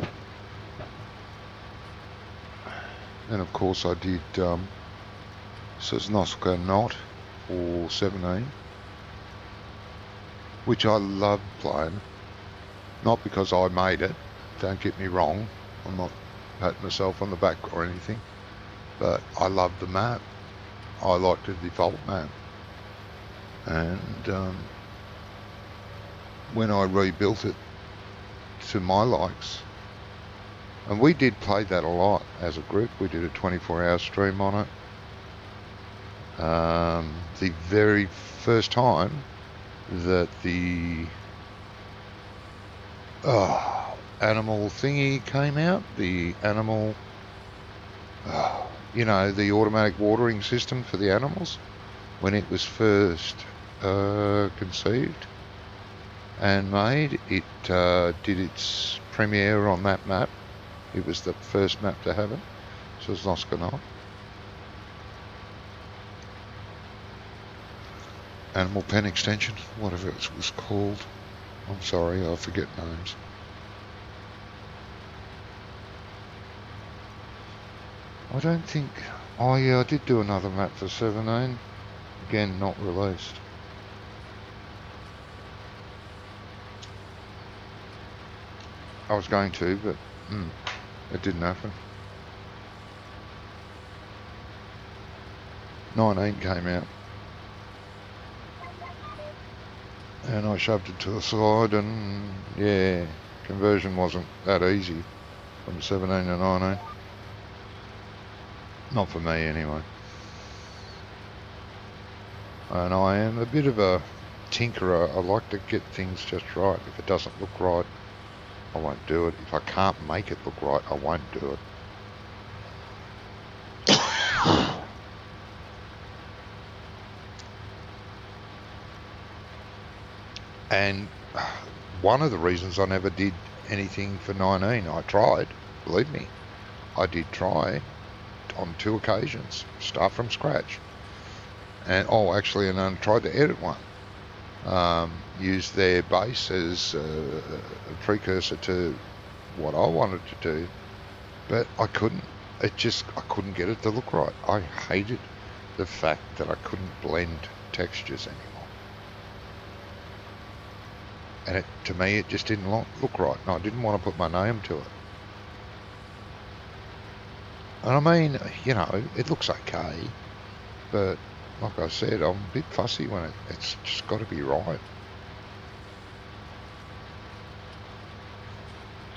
And of course I did Sosnoska Knot for 17, which I loved playing. Not because I made it, don't get me wrong, I'm not patting myself on the back or anything, but I loved the map. I liked the default map, and when I rebuilt it to my likes, and we did play that a lot as a group. We did a 24-hour stream on it. the very first time that the animal thingy came out, the animal, the automatic watering system for the animals, when it was first conceived and made, it did its premiere on that map. It was the first map to have it, so it's Nosconaut. Animal Pen Extension, whatever it was called. I'm sorry, I forget names. I don't think... Oh yeah, I did do another map for 17. Again, not released. I was going to, but it didn't happen. 19 came out. And I shoved it to the side, and yeah, conversion wasn't that easy from 17 to 19. Not for me anyway. And I am a bit of a tinkerer. I like to get things just right. If it doesn't look right, I won't do it. If I can't make it look right, I won't do it. And one of the reasons I never did anything for 19, I tried, believe me, I did try on 2 occasions, start from scratch. And actually, and I tried to edit one. Use their base as a precursor to what I wanted to do, but I couldn't. I couldn't get it to look right. I hated the fact that I couldn't blend textures anymore. And to me, it just didn't look right. And I didn't want to put my name to it. And I mean, it looks okay, but like I said, I'm a bit fussy when it's just got to be right.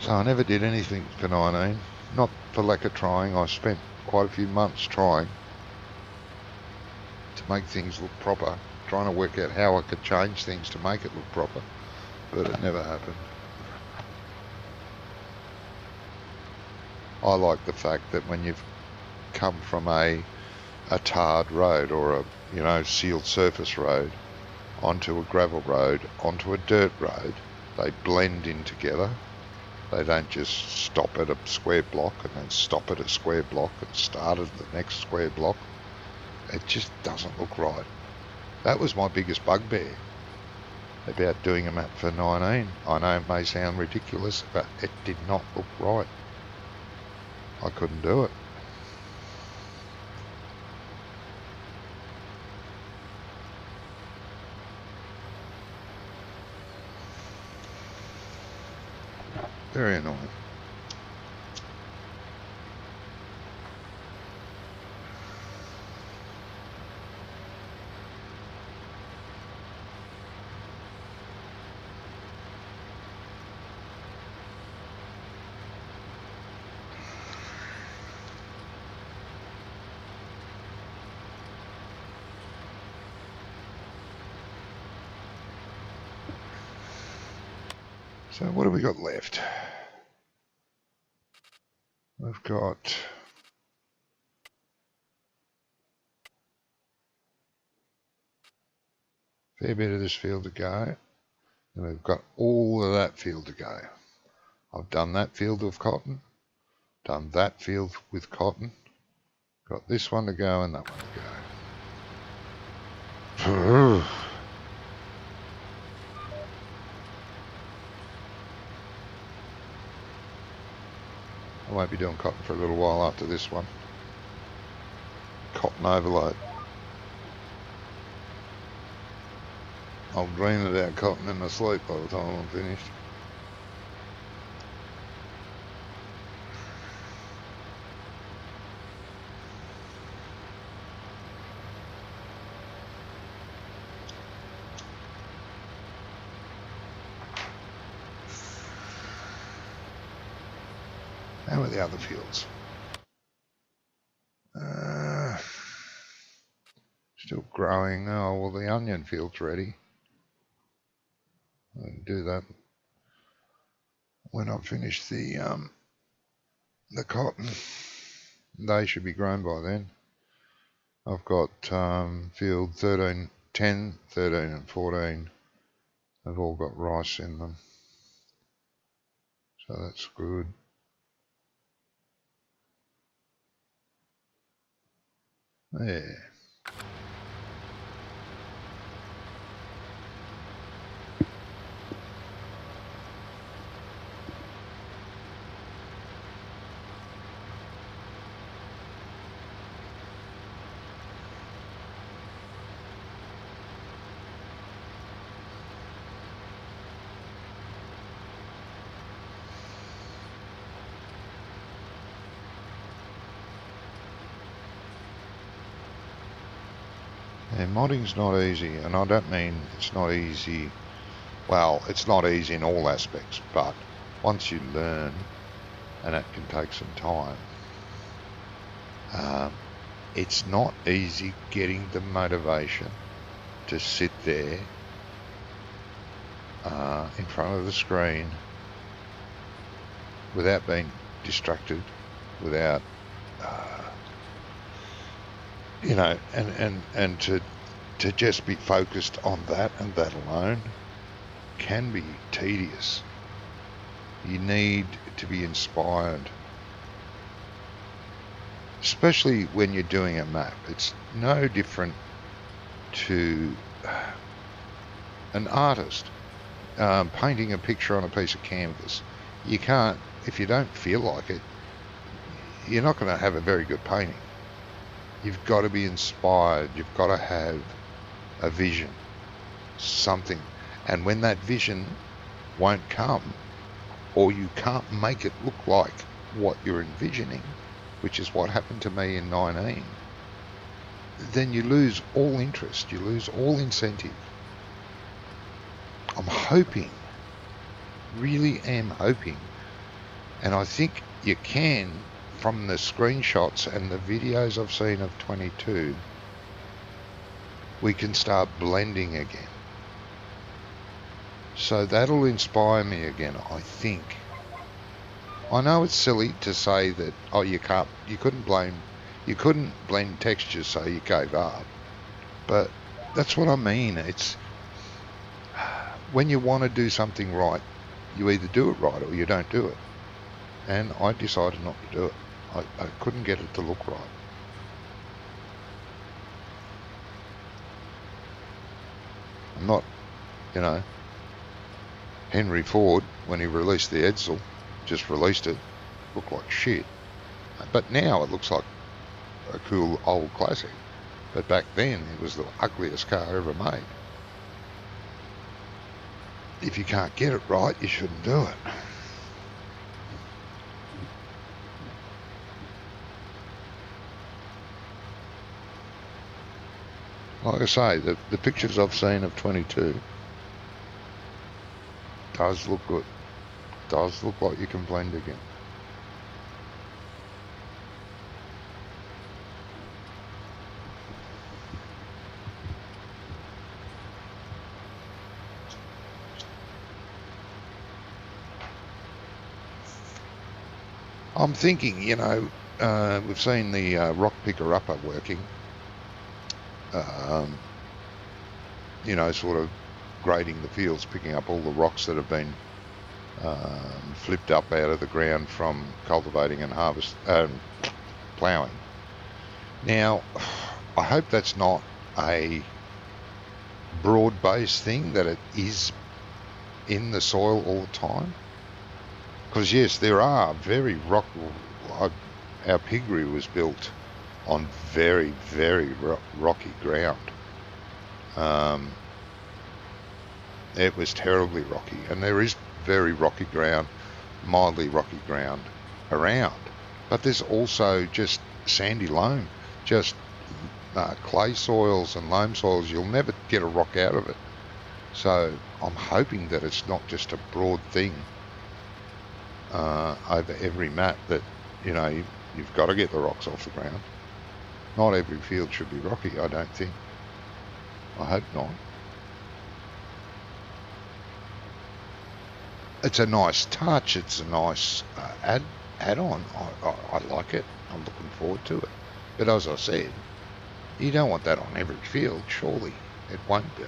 So I never did anything for 19. Not for lack of trying. I spent quite a few months trying to make things look proper, trying to work out how I could change things to make it look proper, but it never happened. I like the fact that when you've come from a tarred road or a sealed surface road onto a gravel road, onto a dirt road, they blend in together. They don't just stop at a square block and then stop at a square block and start at the next square block. It just doesn't look right. That was my biggest bugbear about doing a map for 19. I know it may sound ridiculous, but it did not look right. I couldn't do it. Very annoying. So what have we got left? We've got a fair bit of this field to go, and we've got all of that field to go. I've done that field of cotton, done that field with cotton, got this one to go and that one to go. I won't be doing cotton for a little while after this one. Cotton overload. I'll dream about cotton in my sleep by the time I'm finished. How are the other fields? Still growing. Oh, well, the onion field's ready. I can do that when I finish the cotton. They should be grown by then. I've got field 13, 10, 13 and 14. They've all got rice in them. So that's good. There. Yeah, modding's not easy, and I don't mean it's not easy. Well, it's not easy in all aspects, but once you learn, and it can take some time, it's not easy getting the motivation to sit there in front of the screen without being distracted, without you know, and to just be focused on that and that alone can be tedious. You need to be inspired, especially when you're doing a map. It's no different to an artist painting a picture on a piece of canvas. You can't, if you don't feel like it, you're not going to have a very good painting. You've got to be inspired. You've got to have a vision, something. And when that vision won't come, or you can't make it look like what you're envisioning, which is what happened to me in 19, then you lose all interest. You lose all incentive. I'm hoping, really am hoping, and I think you can, from the screenshots and the videos I've seen of 22, we can start blending again. So that'll inspire me again, I think. I know it's silly to say that, oh, you couldn't blend textures, so you gave up. But that's what I mean. It's when you want to do something right, you either do it right or you don't do it. And I decided not to do it. I couldn't get it to look right. I'm not, you know, Henry Ford, when he released the Edsel, just released it, looked like shit. But now it looks like a cool old classic. But back then it was the ugliest car ever made. If you can't get it right, you shouldn't do it. Like I say, the pictures I've seen of 22 does look good. Does look like you can blend again. I'm thinking, you know, we've seen the rock picker upper working. You know, sort of grading the fields, picking up all the rocks that have been flipped up out of the ground from cultivating and ploughing. Now, I hope that's not a broad-based thing, that it is in the soil all the time. Because yes, there are very our piggery was built on very, very rocky ground. It was terribly rocky, and there is very rocky ground, mildly rocky ground around. But there's also just sandy loam, just clay soils and loam soils. You'll never get a rock out of it. So I'm hoping that it's not just a broad thing over every map, that, you know, you've got to get the rocks off the ground. Not every field should be rocky, I don't think. I hope not. It's a nice touch. It's a nice add-on. I like it. I'm looking forward to it. But as I said, you don't want that on every field, surely. It won't be.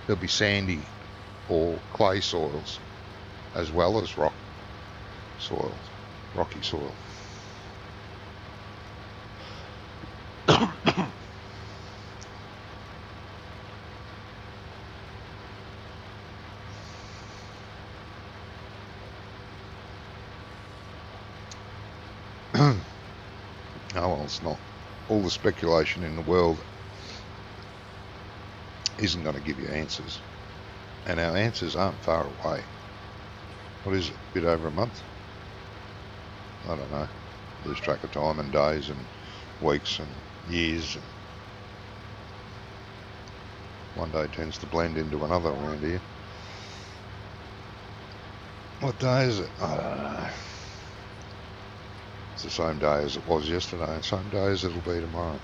There'll be sandy or clay soils as well as rocky soil. Oh, well, it's not. All the speculation in the world isn't going to give you answers. And our answers aren't far away. What is it? A bit over a month? I don't know. Lose track of time and days and weeks and years. And one day tends to blend into another around here. What day is it? I don't know. It's the same day as it was yesterday, and same day as it'll be tomorrow.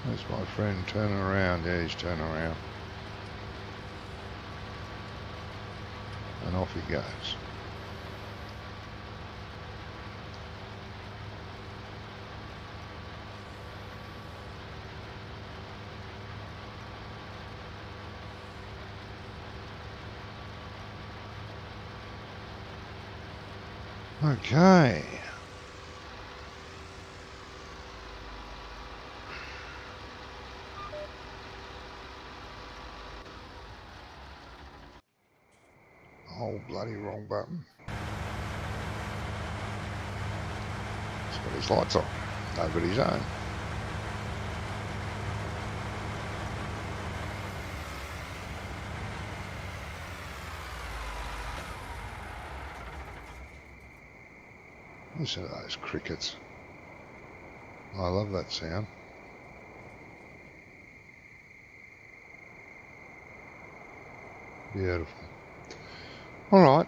There's my friend turning around. Yeah, he's turning around. And off he goes. Okay. Oh, bloody wrong button. He's got his lights on. Nobody's home. Listen to those crickets. I love that sound. Beautiful. All right.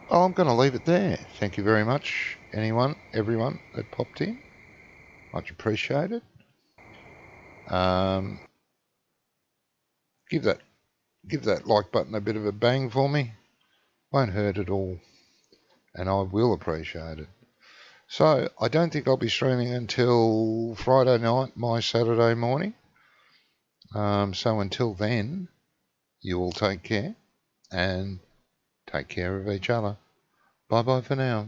Well, I'm going to leave it there. Thank you very much, everyone that popped in. Much appreciated. Give that like button a bit of a bang for me. Won't hurt at all, and I will appreciate it. So I don't think I'll be streaming until Friday night, my Saturday morning. So until then, you all take care and take care of each other. Bye bye for now.